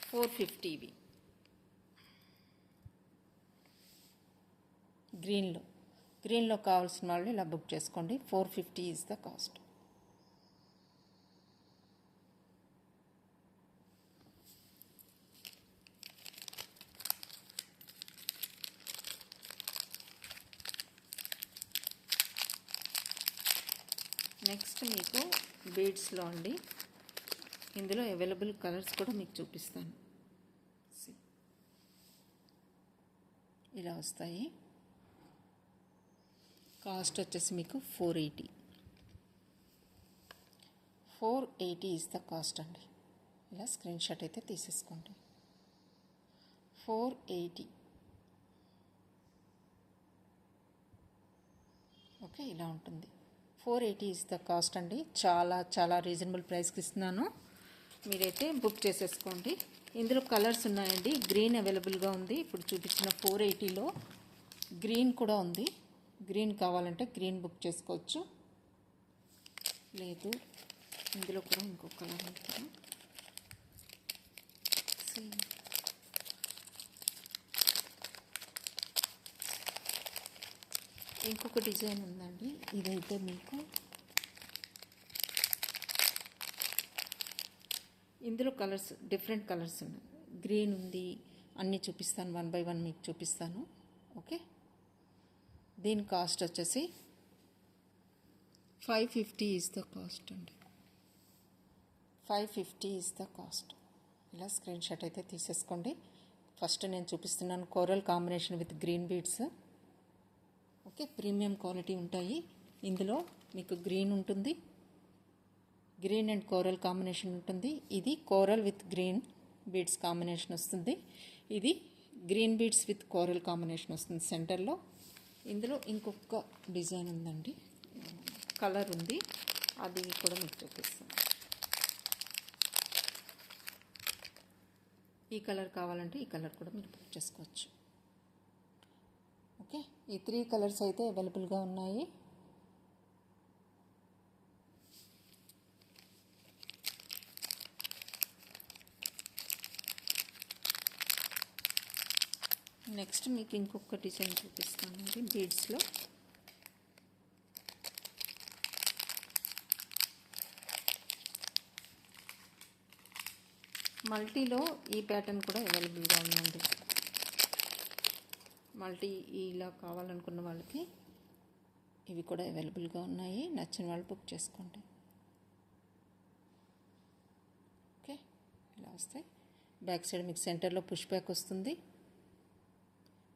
450 ఇవి గ్రీన్లో కావాల్సిన వాళ్ళు ఇలా బుక్ చేసుకోండి. 450 ఈజ్ ద కాస్ట్. నెక్స్ట్ మీకు బీడ్స్లో అండి, ఇందులో అవైలబుల్ కలర్స్ కూడా మీకు చూపిస్తాను. ఇలా వస్తాయి. కాస్ట్ వచ్చేసి మీకు 480 ఈజ్ ద కాస్ట్ అండి. ఇలా స్క్రీన్ షాట్ అయితే తీసేసుకోండి. 480. ఓకే, ఇలా ఉంటుంది. 480 ఈజ్ ద కాస్ట్ అండి. చాలా చాలా రీజనబుల్ ప్రైస్కి ఇస్తున్నాను, మీరైతే బుక్ చేసేసుకోండి. ఇందులో కలర్స్ ఉన్నాయండి. గ్రీన్ అవైలబుల్గా ఉంది. ఇప్పుడు చూపించిన 480లో గ్రీన్ కూడా ఉంది. గ్రీన్ కావాలంటే గ్రీన్ బుక్ చేసుకోవచ్చు, లేదు ఇందులో కూడా ఇంకొక కలర్ ఉంది కదా. ఇంకొక డిజైన్ ఉందండి. ఇదైతే మీకు ఇందులో కలర్స్ డిఫరెంట్ కలర్స్ ఉన్నాయి. గ్రీన్ ఉంది, అన్నీ చూపిస్తాను, 1 బై 1 మీకు చూపిస్తాను. ఓకే, దీని కాస్ట్ వచ్చేసి 550 ఈజ్ ద కాస్ట్ అండి. 550 ఈజ్ ద కాస్ట్. ఇలా స్క్రీన్ షాట్ అయితే తీసేసుకోండి. ఫస్ట్ నేను చూపిస్తున్నాను coral combination with green beads. Okay, premium quality ఉంటాయి. ఇందులో మీకు గ్రీన్ ఉంటుంది, గ్రీన్ అండ్ కోరల్ కాంబినేషన్ ఉంటుంది. ఇది coral with green beads combination వస్తుంది. ఇది green beads with coral combination వస్తుంది సెంటర్లో. ఇందులో ఇంకొక డిజైన్ ఉందండి, కలర్ ఉంది, అది కూడా మీకు చూపిస్తాను. ఈ కలర్ కావాలంటే ఈ కలర్ కూడా మీరు బుక్ చేసుకోవచ్చు. ఓకే, ఈ 3 కలర్స్ అయితే అవైలబుల్గా ఉన్నాయి. నెక్స్ట్ మీకు ఇంకొక డిజైన్ చూపిస్తానండి బీడ్స్లో. మల్టీలో ఈ ప్యాటర్న్ కూడా అవైలబుల్గా ఉందండి. మల్టీ ఇలా కావాలనుకున్న వాళ్ళకి ఇవి కూడా అవైలబుల్గా ఉన్నాయి. నచ్చిన వాళ్ళు బుక్ చేసుకోండి. ఓకే, ఇలా వస్తాయి. బ్యాక్ సైడ్ మీకు సెంటర్లో పుష్ బ్యాక్ వస్తుంది.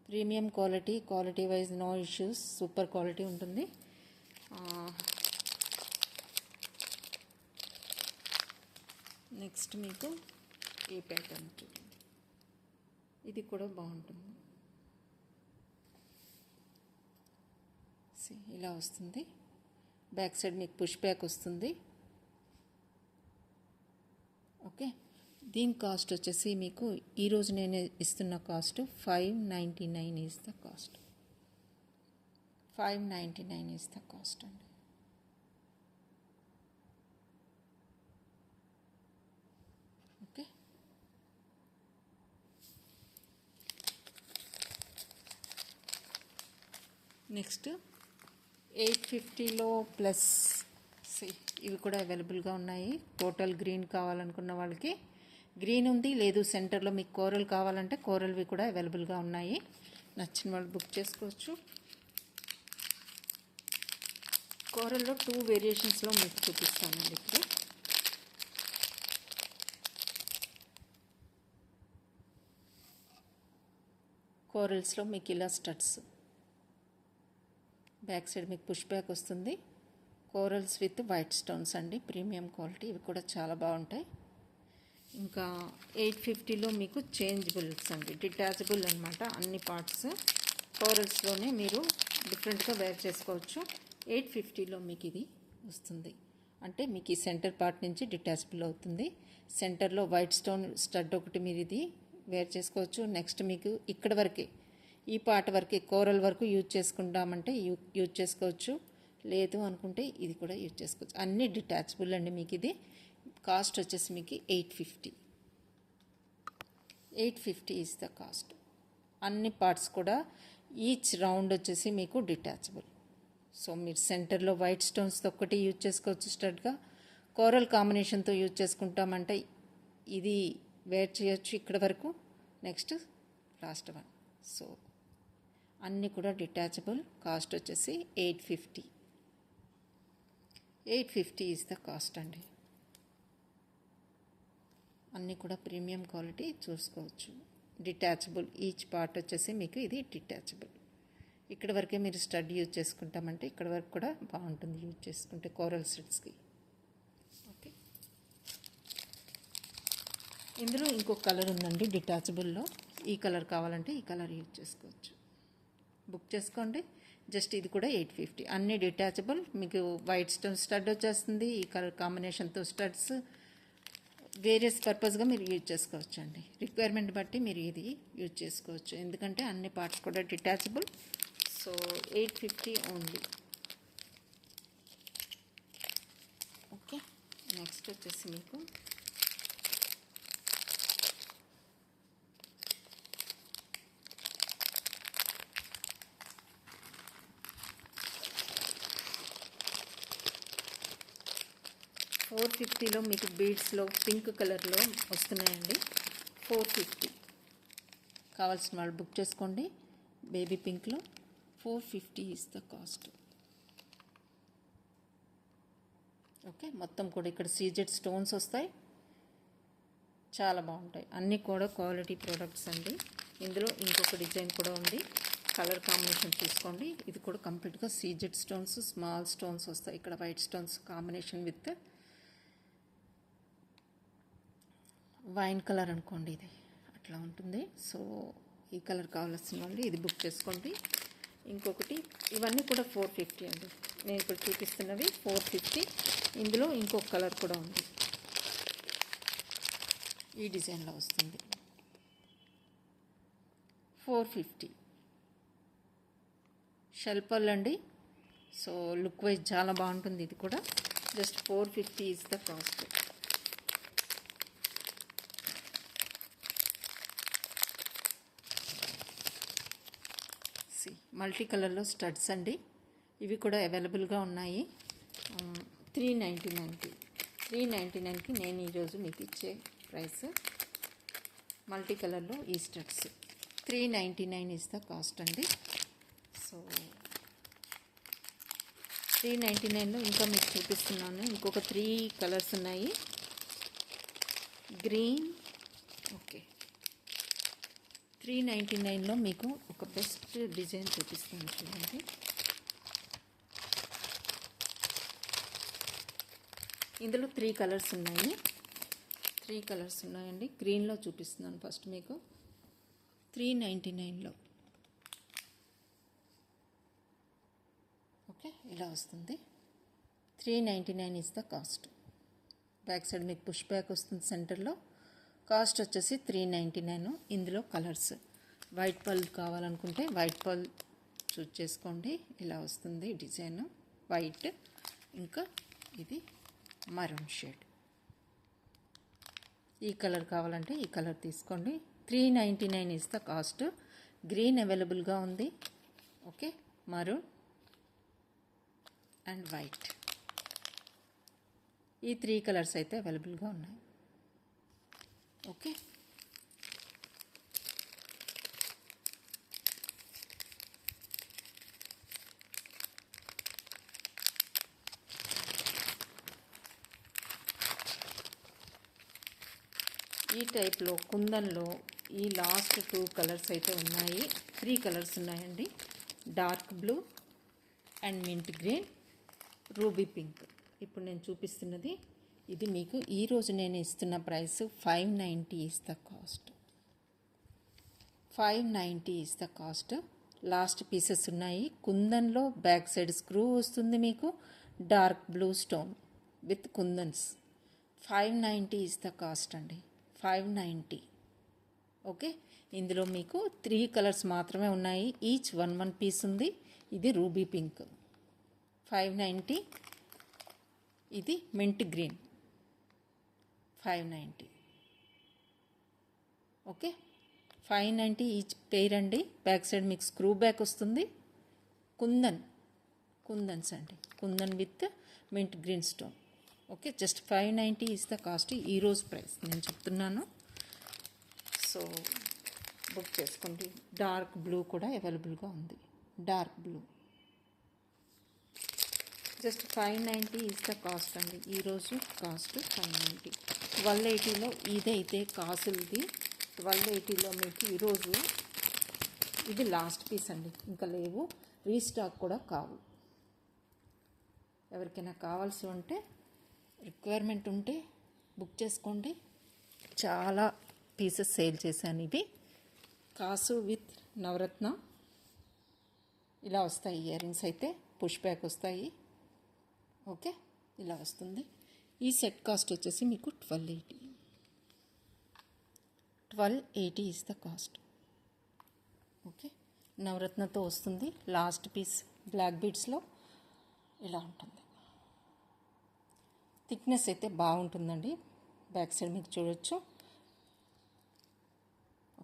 Premium quality wise no issues, super quality ఉంటుంది. నెక్స్ట్ మీకు ఈ ప్యాటర్న్ చూడండి, ఇది కూడా బాగుంటుంది. ఇలా వస్తుంది. బ్యాక్ సైడ్ మీకు పుష్ బ్యాక్ వస్తుంది. ఓకే, దీని కాస్ట్ వచ్చేసి మీకు ఈరోజు నేను ఇస్తున్న cost 599 is the cost. 599 is the cost అండి. ఓకే, నెక్స్ట్ 850లో ప్లస్ ఇవి కూడా అవైలబుల్గా ఉన్నాయి. టోటల్ గ్రీన్ కావాలనుకున్న వాళ్ళకి గ్రీన్ ఉంది, లేదు సెంటర్లో మీకు కోరల్ కావాలంటే కోరల్వి కూడా అవైలబుల్గా ఉన్నాయి. నచ్చిన వాళ్ళు బుక్ చేసుకోవచ్చు. కోరల్లో 2 వేరియేషన్స్లో మీకు చూపిస్తానండి ఇప్పుడు. కోరల్స్లో మీకు ఇలా స్టడ్స్, బ్యాక్ సైడ్ మీకు పుష్ బ్యాక్ వస్తుంది. కోరల్స్ విత్ వైట్ స్టోన్స్ అండి, ప్రీమియం క్వాలిటీ. ఇవి కూడా చాలా బాగుంటాయి. ఇంకా 850లో మీకు చేంజబుల్స్ అండి, డిటాచబుల్ అనమాట. అన్ని పార్ట్స్ కోరల్స్లోనే మీరు డిఫరెంట్గా వేర్ చేసుకోవచ్చు. 850లో మీకు ఇది వస్తుంది. అంటే మీకు ఈ సెంటర్ పార్ట్ నుంచి డిటాచబుల్ అవుతుంది. సెంటర్లో వైట్ స్టోన్ స్టడ్ ఒకటి మీరు ఇది వేర్ చేసుకోవచ్చు. నెక్స్ట్ మీకు ఇక్కడ వరకే, ఈ పార్ట్ వరకే కోరల్ వరకు యూజ్ చేసుకుంటామంటే యూజ్ చేసుకోవచ్చు. లేదు అనుకుంటే ఇది కూడా యూజ్ చేసుకోవచ్చు. అన్నీ డిటాచబుల్ అండి. మీకు ఇది కాస్ట్ వచ్చేసి మీకు 850. 850 ఈజ్ ద కాస్ట్. అన్ని పార్ట్స్ కూడా ఈచ్ రౌండ్ వచ్చేసి మీకు డిటాచబుల్. సో మీరు సెంటర్లో వైట్ స్టోన్స్తో ఒక్కటి యూజ్ చేసుకోవచ్చు స్టడ్గా. కోరల్ కాంబినేషన్తో యూజ్ చేసుకుంటామంటే ఇది వేర్ చేయొచ్చు ఇక్కడ వరకు. Next last one. సో అన్నీ కూడా డిటాచబుల్. కాస్ట్ వచ్చేసి 850. 850 ఈజ్ ద కాస్ట్ అండి. అన్నీ కూడా ప్రీమియం క్వాలిటీ చూసుకోవచ్చు. డిటాచబుల్, ఈచ్ పార్ట్ వచ్చేసి మీకు ఇది డిటాచబుల్. ఇక్కడ వరకే మీరు స్టడ్ యూజ్ చేసుకుంటామంటే ఇక్కడ వరకు కూడా బాగుంటుంది యూజ్ చేసుకుంటే కోరల్ సెట్స్కి. ఓకే, ఇందులో ఇంకొక కలర్ ఉందండి డిటాచబుల్లో. ఈ కలర్ కావాలంటే ఈ కలర్ యూజ్ చేసుకోవచ్చు. బుక్ చేసుకోండి. జస్ట్ ఇది కూడా 850. అన్నీ డిటాచబుల్. మీకు వైట్ స్టోన్ స్టడ్ వచ్చేస్తుంది. ఈ కలర్ కాంబినేషన్తో స్టడ్స్ వేరియస్ పర్పస్గా మీరు యూజ్ చేసుకోవచ్చు అండి. రిక్వైర్మెంట్ బట్టి మీరు ఇది యూజ్ చేసుకోవచ్చు. ఎందుకంటే అన్ని పార్ట్స్ కూడా detachable. So 850 only. Okay, next వచ్చేసి మీకు $450లో మీకు బీడ్స్లో పింక్ కలర్లో వస్తున్నాయండి. 450 కావాల్సిన వాళ్ళు బుక్ చేసుకోండి. బేబీ పింక్లో 450 ఈజ్ ద కాస్ట్. ఓకే, మొత్తం కూడా ఇక్కడ సీజెడ్ స్టోన్స్ వస్తాయి. చాలా బాగుంటాయి. అన్నీ కూడా క్వాలిటీ ప్రోడక్ట్స్ అండి. ఇందులో ఇంకొక డిజైన్ కూడా ఉంది. కలర్ కాంబినేషన్ చూసుకోండి. ఇది కూడా కంప్లీట్గా సీజెడ్ స్టోన్స్, స్మాల్ స్టోన్స్ వస్తాయి. ఇక్కడ white stones combination with wine colour అనుకోండి, ఇది అట్లా ఉంటుంది. సో ఈ కలర్ కావాల్సిన వాళ్ళు ఇది బుక్ చేసుకోండి. ఇంకొకటి, ఇవన్నీ కూడా 450 అండి. నేను ఇప్పుడు చూపిస్తున్నవి 450. ఇందులో ఇంకొక కలర్ కూడా ఉంది, ఈ డిజైన్లో వస్తుంది. 450 షెల్పల్ అండి. సో లుక్ వైజ్ చాలా బాగుంటుంది. ఇది కూడా just 450 is the cost. Multi కలర్లో స్టడ్స్ అండి. ఇవి కూడా అవైలబుల్గా ఉన్నాయి. 399కి. 399కి నేను ఈరోజు మీకు ఇచ్చే ప్రైస్. మల్టీ కలర్లో ఈ స్టడ్స్ 399 ఈజ్ ద కాస్ట్ అండి. సో 399లో ఇంకా మీకు చూపిస్తున్నాను. ఇంకొక 3 కలర్స్ ఉన్నాయి. గ్రీన్. ఓకే, 399లో మీకు ఒక బెస్ట్ డిజైన్ చూపిస్తాను చూడండి. ఇందులో 3 కలర్స్ ఉన్నాయి. 3 కలర్స్ ఉన్నాయండి. గ్రీన్లో చూపిస్తున్నాను ఫస్ట్ మీకు. 399లో ఓకే, ఇలా వస్తుంది. 399 is the cost. Back side మీకు పుష్ బ్యాక్ వస్తుంది సెంటర్లో. కాస్ట్ వచ్చేసి 399. ఇందులో కలర్స్ వైట్ పర్ల్ కావాలనుకుంటే వైట్ పర్ల్ చూజ్ చేసుకోండి. ఇలా వస్తుంది డిజైన్ వైట్. ఇంకా ఇది మరూన్ షేడ్. ఈ కలర్ కావాలంటే ఈ కలర్ తీసుకోండి. 399 ఈజ్ ద కాస్ట్. గ్రీన్ అవైలబుల్గా ఉంది. ఓకే, మరూన్ అండ్ వైట్, ఈ 3 కలర్స్ అయితే అవైలబుల్గా ఉన్నాయి. ఓకే, ఈ టైప్లో కుందన్లో ఈ లాస్ట్ 2 కలర్స్ అయితే ఉన్నాయి. 3 కలర్స్ ఉన్నాయండి. Dark blue and mint green, ruby pink. ఇప్పుడు నేను చూపిస్తున్నది ఇది. మీకు ఈరోజు నేను ఇస్తున్న price 590 is the cost. 590 is the cost. Last pieces ఉన్నాయి. కుందన్లో బ్యాక్ సైడ్ స్క్రూ వస్తుంది మీకు. Dark blue stone with kundans. 590 is the cost అండి. 590. ఓకే, ఇందులో మీకు 3 కలర్స్ మాత్రమే ఉన్నాయి. ఈచ్ 1 పీస్ ఉంది. ఇది రూబీ పింక్ 590. ఇది mint green 590. Okay, 590 each pair అండి. బ్యాక్ సైడ్ మీకు స్క్రూ బ్యాక్ వస్తుంది. కుందన్స్ అండి. Kundan with mint green stone. Okay, just 590 is the cost. ఈరోజు ప్రైస్ నేను చెప్తున్నాను. సో బుక్ చేసుకోండి. డార్క్ బ్లూ కూడా అవైలబుల్గా ఉంది. Dark blue just 590 is the cost అండి. ఈరోజు కాస్ట్ 590. 1280లో ఇదైతే కాసులది. 1280లో మీకు ఈరోజు ఇది లాస్ట్ పీస్ అండి. ఇంకా లేవు, రీస్టాక్ కూడా కావు. ఎవరికైనా కావాల్సి ఉంటే, రిక్వైర్మెంట్ ఉంటే బుక్ చేసుకోండి. చాలా పీసెస్ సేల్ చేశాను. ఇవి కాసు విత్ నవరత్న ఇలా వస్తాయి. ఇయర్ రింగ్స్ అయితే పుష్ బ్యాక్ వస్తాయి. ఓకే, ఇలా వస్తుంది. ఈ సెట్ కాస్ట్ వచ్చేసి మీకు 1280. 1280 ఈజ్ ద కాస్ట్. ఓకే, నవరత్నతో వస్తుంది. లాస్ట్ పీస్ బ్లాక్ బీడ్స్లో ఇలా ఉంటుంది. థిక్నెస్ అయితే బాగుంటుందండి. బ్యాక్ సైడ్ మీకు చూడొచ్చు.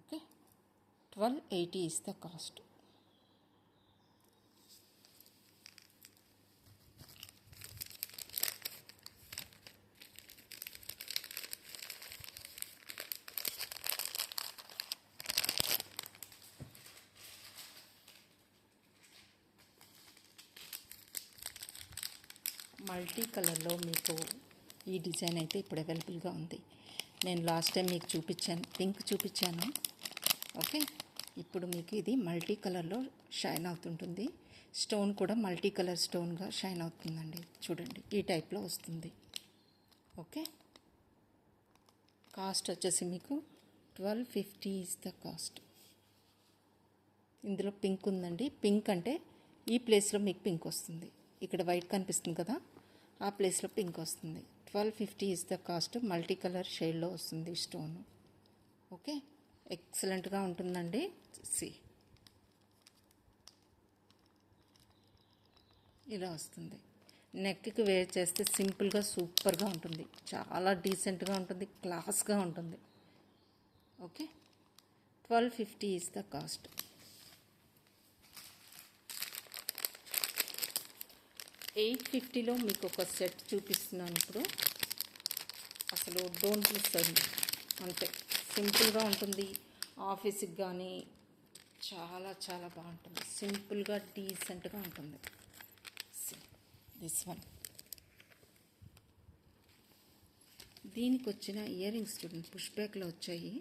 Okay, 1280 is the cost. Multi కలర్లో మీకు ఈ డిజైన్ అయితే ఇప్పుడు అవైలబుల్గా ఉంది. నేను లాస్ట్ టైం మీకు చూపించాను, పింక్ చూపించాను. ఓకే, ఇప్పుడు మీకు ఇది మల్టీ కలర్లో షైన్ అవుతుంటుంది. స్టోన్ కూడా మల్టీ కలర్ స్టోన్గా షైన్ అవుతుందండి. చూడండి, ఈ టైప్లో వస్తుంది. ఓకే, కాస్ట్ వచ్చేసి మీకు 1250 ఈజ్ ద కాస్ట్. ఇందులో పింక్ ఉందండి. పింక్ అంటే ఈ ప్లేస్లో మీకు పింక్ వస్తుంది. ఇక్కడ వైట్ కనిపిస్తుంది కదా, ఆ ప్లేస్లో పింక్ వస్తుంది. 1250 is the cost. Multi colour షేడ్లో వస్తుంది స్టోన్. ఓకే, ఎక్సలెంట్గా ఉంటుందండి. ఇలా వస్తుంది. నెక్కి వేర్ చేస్తే సింపుల్గా సూపర్గా ఉంటుంది. చాలా డీసెంట్గా ఉంటుంది, క్లాస్గా ఉంటుంది. Okay, 1250 is the cost. $850లో మీకు ఒక సెట్ చూపిస్తున్నాను ఇప్పుడు. అసలు డోంట్ మిస్ అండి. అంతే సింపుల్గా ఉంటుంది. ఆఫీస్కి కానీ చాలా చాలా బాగుంటుంది. సింపుల్గా డీసెంట్గా ఉంటుంది. This one. దీనికి వచ్చిన ఇయర్ రింగ్స్ చూడండి, పుష్ బ్యాక్లో వచ్చాయి.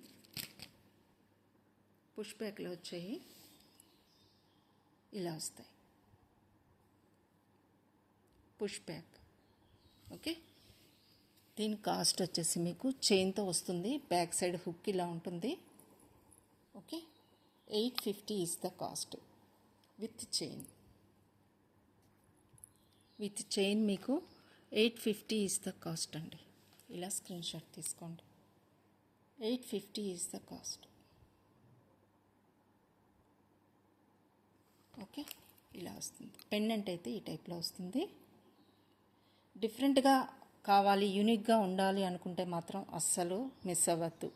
ఇలా వస్తాయి పుష్ బ్యాక్. ఓకే, దీని కాస్ట్ వచ్చేసి మీకు చైన్తో వస్తుంది. బ్యాక్ సైడ్ హుక్ ఇలా ఉంటుంది. Okay, 850 is the cost. With chain మీకు 850 ఈజ్ ద కాస్ట్ అండి. ఇలా స్క్రీన్ షాట్ తీసుకోండి. 850 ఈజ్ ద కాస్ట్. ఓకే, ఇలా వస్తుంది. పెండెంట్ అయితే ఈ టైప్లో వస్తుంది. డిఫరెంట్గా కావాలి, యూనిక్గా ఉండాలి అనుకుంటే మాత్రం అస్సలు మిస్ అవ్వద్దు.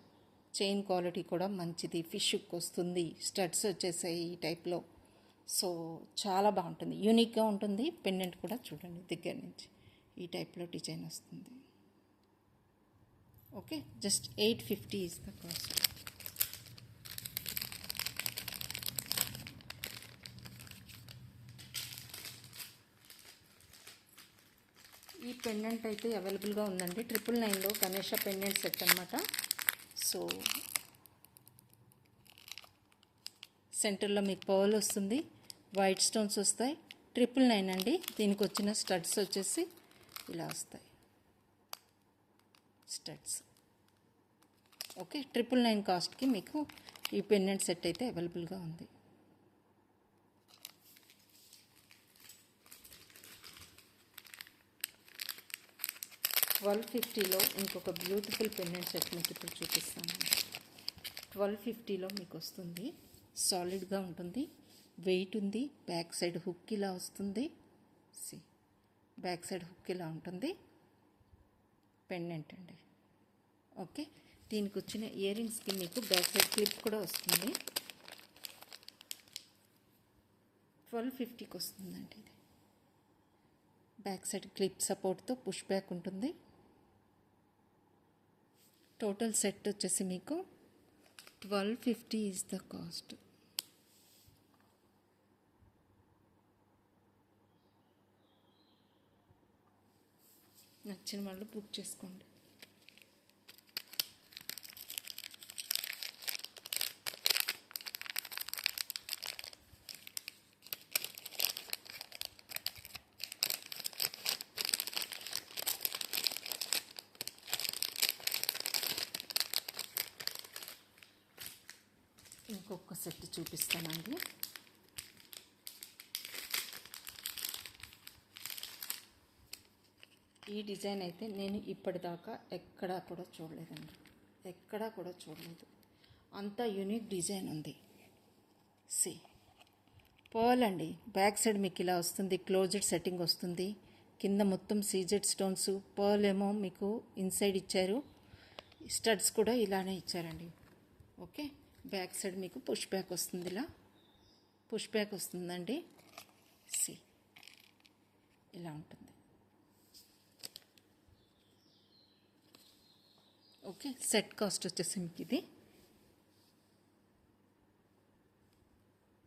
చైన్ క్వాలిటీ కూడా మంచిది. ఫిష్కి వస్తుంది. స్టడ్స్ వచ్చేసాయి ఈ టైప్లో. సో చాలా బాగుంటుంది, యూనిక్గా ఉంటుంది. పెండెంట్ కూడా చూడండి దగ్గర నుంచి ఈ టైప్లో డిజైన్ వస్తుంది. Okay, just 850 is the cost. ఈ పెండెంట్ అయితే అవైలబుల్గా ఉందండి. 999లో గణేష పెండెంట్ సెట్ అనమాట. సో సెంటర్లో మీకు పర్ల్ వస్తుంది, వైట్ స్టోన్స్ వస్తాయి. 999 అండి. దీనికి వచ్చిన స్టడ్స్ వచ్చేసి ఇలా వస్తాయి స్టడ్స్. ఓకే, 999 కాస్ట్కి మీకు ఈ పెండెంట్ సెట్ అయితే అవైలబుల్గా ఉంది. $1250లో ఇంకొక బ్యూటిఫుల్ పెండెంట్ సెట్ మీకు ఇప్పుడు చూపిస్తాను. $1250లో మీకు వస్తుంది. సాలిడ్గా ఉంటుంది, వెయిట్ ఉంది, బ్యాక్ సైడ్ హుక్ ఇలా వస్తుంది. బ్యాక్ సైడ్ హుక్ ఇలా ఉంటుంది. పెండెంట్ అండి. ఓకే, దీనికి వచ్చిన ఇయర్ రింగ్స్కి మీకు బ్యాక్ సైడ్ క్లిప్ కూడా వస్తుంది. 1250కి వస్తుందండి. ఇది బ్యాక్ సైడ్ క్లిప్ సపోర్ట్తో పుష్ బ్యాక్ ఉంటుంది. టోటల్ సెట్ వచ్చేసి మీకు $1250 ఈజ్ ద కాస్ట్. నచ్చిన వాళ్ళు బుక్ చేసుకోండి. ఇంకొక సెట్ చూపిస్తానండి. ఈ డిజైన్ అయితే నేను ఇప్పటిదాకా ఎక్కడా కూడా చూడలేదండి, ఎక్కడా కూడా చూడలేదు. అంత యూనిక్ డిజైన్ ఉంది. పర్ల్ అండి. బ్యాక్ సైడ్ మీకు ఇలా వస్తుంది, క్లోజ్డ్ సెట్టింగ్ వస్తుంది. కింద మొత్తం సీజెడ్ స్టోన్స్, పర్ల్ ఏమో మీకు ఇన్సైడ్ ఇచ్చారు. స్టడ్స్ కూడా ఇలానే ఇచ్చారండి. ఓకే, బ్యాక్ సైడ్ మీకు పుష్ బ్యాక్ వస్తుంది, ఇలా పుష్ బ్యాక్ వస్తుందండి. ఇలా ఉంటుంది. ఓకే, సెట్ కాస్ట్ వచ్చేసి మీకు ఇది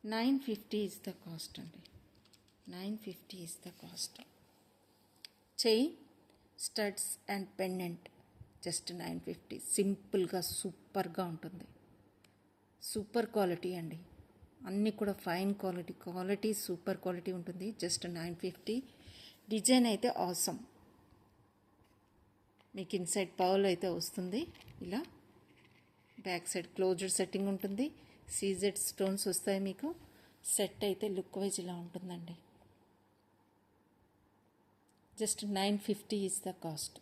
$950 ఈజ్ ద కాస్ట్ అండి. $950 is the cost. Chain, studs and pendant just $950. సింపుల్గా సూపర్గా ఉంటుంది. సూపర్ క్వాలిటీ అండి. అన్నీ కూడా ఫైన్ క్వాలిటీ సూపర్ క్వాలిటీ ఉంటుంది. జస్ట్ $950. డిజైన్ అయితే ఆసమ్. మీకు ఇన్సైడ్ పర్ల్ అయితే వస్తుంది. ఇలా బ్యాక్ సైడ్ క్లోజ్డ్ సెట్టింగ్ ఉంటుంది. సీజెడ్ స్టోన్స్ వస్తాయి. మీకు సెట్ అయితే లుక్ వైజ్ ఇలా ఉంటుందండి. Just $950 is the cost.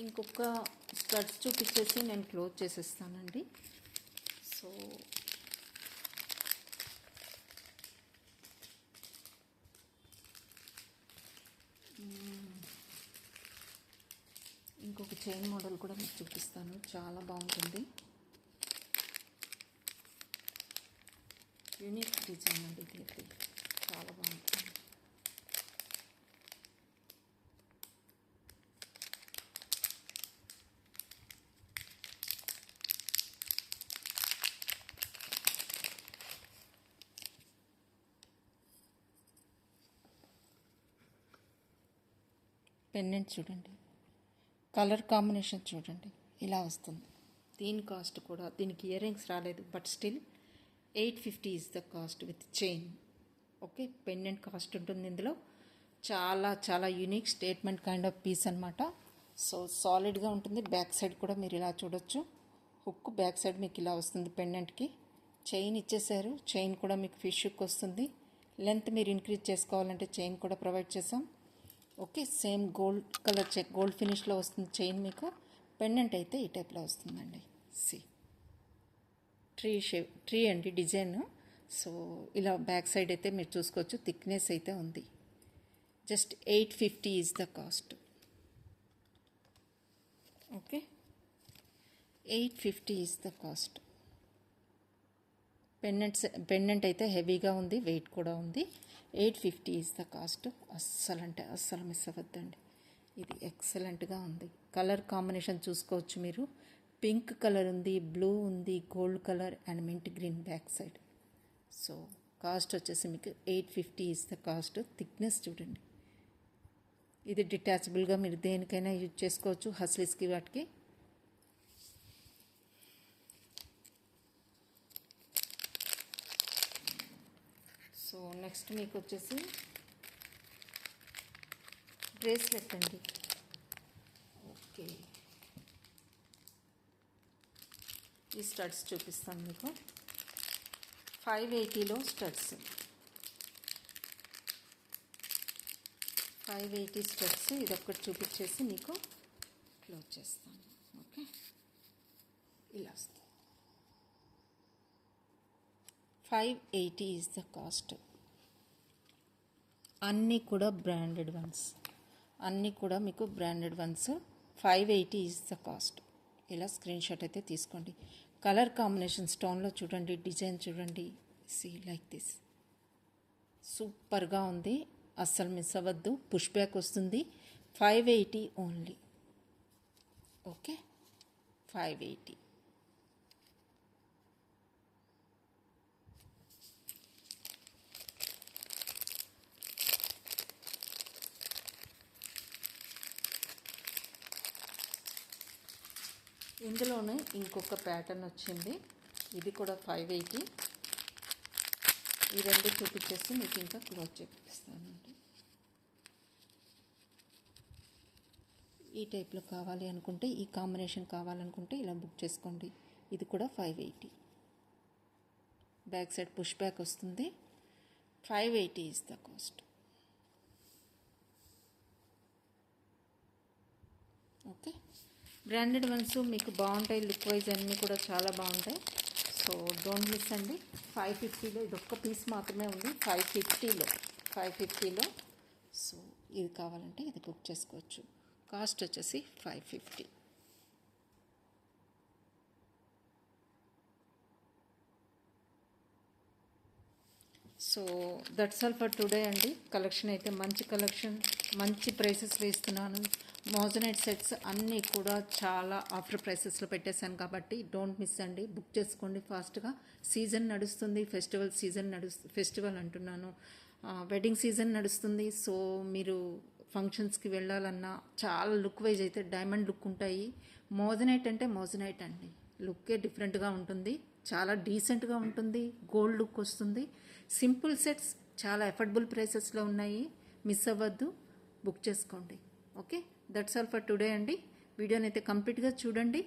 ఇంకొక స్టడ్స్ చూపించేసి నేను క్లోజ్ చేసేస్తానండి. సో ఇంకొక చైన్ మోడల్ కూడా మీకు చూపిస్తాను, చాలా బాగుంటుంది. యూనిక్ డిజైన్ అండి, ఇది చాలా బాగుంటుంది. పెండెంట్ చూడండి, కలర్ కాంబినేషన్ చూడండి, ఇలా వస్తుంది. దీని కాస్ట్ కూడా, దీనికి ఇయర్ రింగ్స్ రాలేదు, but still $850 is the cost with chain. Okay, pendant cost ఉంటుంది ఇందులో. చాలా చాలా unique statement kind of piece అనమాట. సో సాలిడ్గా ఉంటుంది. బ్యాక్ సైడ్ కూడా మీరు ఇలా చూడొచ్చు. హుక్ బ్యాక్ సైడ్ మీకు ఇలా వస్తుంది. పెండెంట్కి చైన్ ఇచ్చేసారు. చైన్ కూడా మీకు ఫిష్ హుక్ వస్తుంది. లెంత్ మీరు ఇంక్రీజ్ చేసుకోవాలంటే చైన్ కూడా ప్రొవైడ్ చేసాం. Okay, same gold colour gold ఫినిష్లో వస్తుంది చైన్ మీకు. పెండెంట్ అయితే ఈ టైప్లో వస్తుందండి. ట్రీ అండి డిజైన్. సో ఇలా బ్యాక్ సైడ్ అయితే మీరు చూసుకోవచ్చు. థిక్నెస్ అయితే ఉంది. Just $850 is the cost. Okay, $850 is the cost. Pendant అయితే హెవీగా ఉంది, వెయిట్ కూడా ఉంది. $850 ఈజ్ ద కాస్ట్. అస్సలు మిస్ అవ్వద్దండి. ఇది ఎక్సలెంట్గా ఉంది. కలర్ కాంబినేషన్ చూసుకోవచ్చు మీరు. పింక్ కలర్ ఉంది, బ్లూ ఉంది, gold colour and mint green back side. So cost వచ్చేసి మీకు $850 ఈజ్ ద కాస్ట్. థిక్నెస్ చూడండి, ఇది డిటాచబుల్గా మీరు దేనికైనా యూజ్ చేసుకోవచ్చు, హస్లీస్కి వాటికి. సో నెక్స్ట్ మీకు వచ్చేసి బ్రేస్లెట్ అండి. ఓకే, ఈ స్టడ్స్ చూపిస్తాను మీకు. 580లో స్టడ్స్, 580 స్టడ్స్. ఇదొక్కటి చూపించేసి మీకు క్లోజ్ చేస్తాను. ఓకే, ఇలా వస్తుంది. 580 ఈజ్ ద కాస్ట్. అన్నీ కూడా బ్రాండెడ్ వన్స్, అన్నీ కూడా మీకు branded once. 580 is the cost. ఇలా స్క్రీన్ షాట్ అయితే తీసుకోండి. కలర్ కాంబినేషన్ స్టోన్లో చూడండి, డిజైన్ చూడండి, సీ లైక్ దిస్. సూపర్గా ఉంది, అస్సలు మిస్ అవ్వద్దు. పుష్ బ్యాక్ వస్తుంది. 580 ఓన్లీ. ఓకే, 580. ఇందులోనే ఇంకొక ప్యాటర్న్ వచ్చింది, ఇది కూడా 580. ఈ రెండు చూపించేసి మీకు ఇంకా క్లోజ్ చేపిస్తానండి. ఈ టైప్లో కావాలి అనుకుంటే, ఈ కాంబినేషన్ కావాలనుకుంటే ఇలా బుక్ చేసుకోండి. ఇది కూడా 580. బ్యాక్ సైడ్ పుష్ బ్యాక్ వస్తుంది. 580 is the cost. Okay, branded once మీకు బాగుంటాయి, లుక్ వైజ్ అన్నీ కూడా చాలా బాగుంటాయి. సో డోంట్ మిస్ అండి. 550లో ఇది ఒక్క పీస్ మాత్రమే ఉంది. 550లో సో ఇది కావాలంటే ఇది బుక్ చేసుకోవచ్చు. కాస్ట్ వచ్చేసి 550. So that's all for today అండి. కలెక్షన్ అయితే మంచి కలెక్షన్, మంచి ప్రైసెస్లో ఇస్తున్నాను. మోజనైట్ సెట్స్ అన్నీ కూడా చాలా ఆఫర్ ప్రైసెస్లో పెట్టేశాను కాబట్టి డోంట్ మిస్ అండి. బుక్ చేసుకోండి ఫాస్ట్గా. సీజన్ నడుస్తుంది, ఫెస్టివల్ సీజన్ ఫెస్టివల్ అంటున్నాను, వెడ్డింగ్ సీజన్ నడుస్తుంది. సో మీరు ఫంక్షన్స్కి వెళ్ళాలన్నా చాలా లుక్ వైజ్ అయితే డైమండ్ లుక్ ఉంటాయి. మోజనైట్ అంటే మోజనైట్ అండి, లుక్కే డిఫరెంట్గా ఉంటుంది, చాలా డీసెంట్గా ఉంటుంది, గోల్డ్ లుక్ వస్తుంది. సింపుల్ సెట్స్ చాలా అఫోర్డబుల్ ప్రైసెస్లో ఉన్నాయి. మిస్ అవ్వద్దు, బుక్ చేసుకోండి. Okay, that's all for today అండి. వీడియోని అయితే కంప్లీట్గా చూడండి,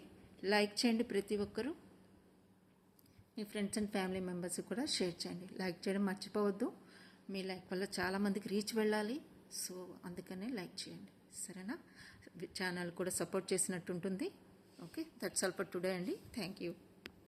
లైక్ చేయండి ప్రతి ఒక్కరూ. మీ ఫ్రెండ్స్ అండ్ ఫ్యామిలీ మెంబర్స్ కూడా షేర్ చేయండి. లైక్ చేయడం మర్చిపోవద్దు, మీ లైక్ వల్ల చాలామందికి రీచ్ వెళ్ళాలి. సో అందుకనే లైక్ చేయండి, సరేనా? ఛానల్ కూడా సపోర్ట్ చేసినట్టు ఉంటుంది. Okay, that's all for today అండి. Thank you.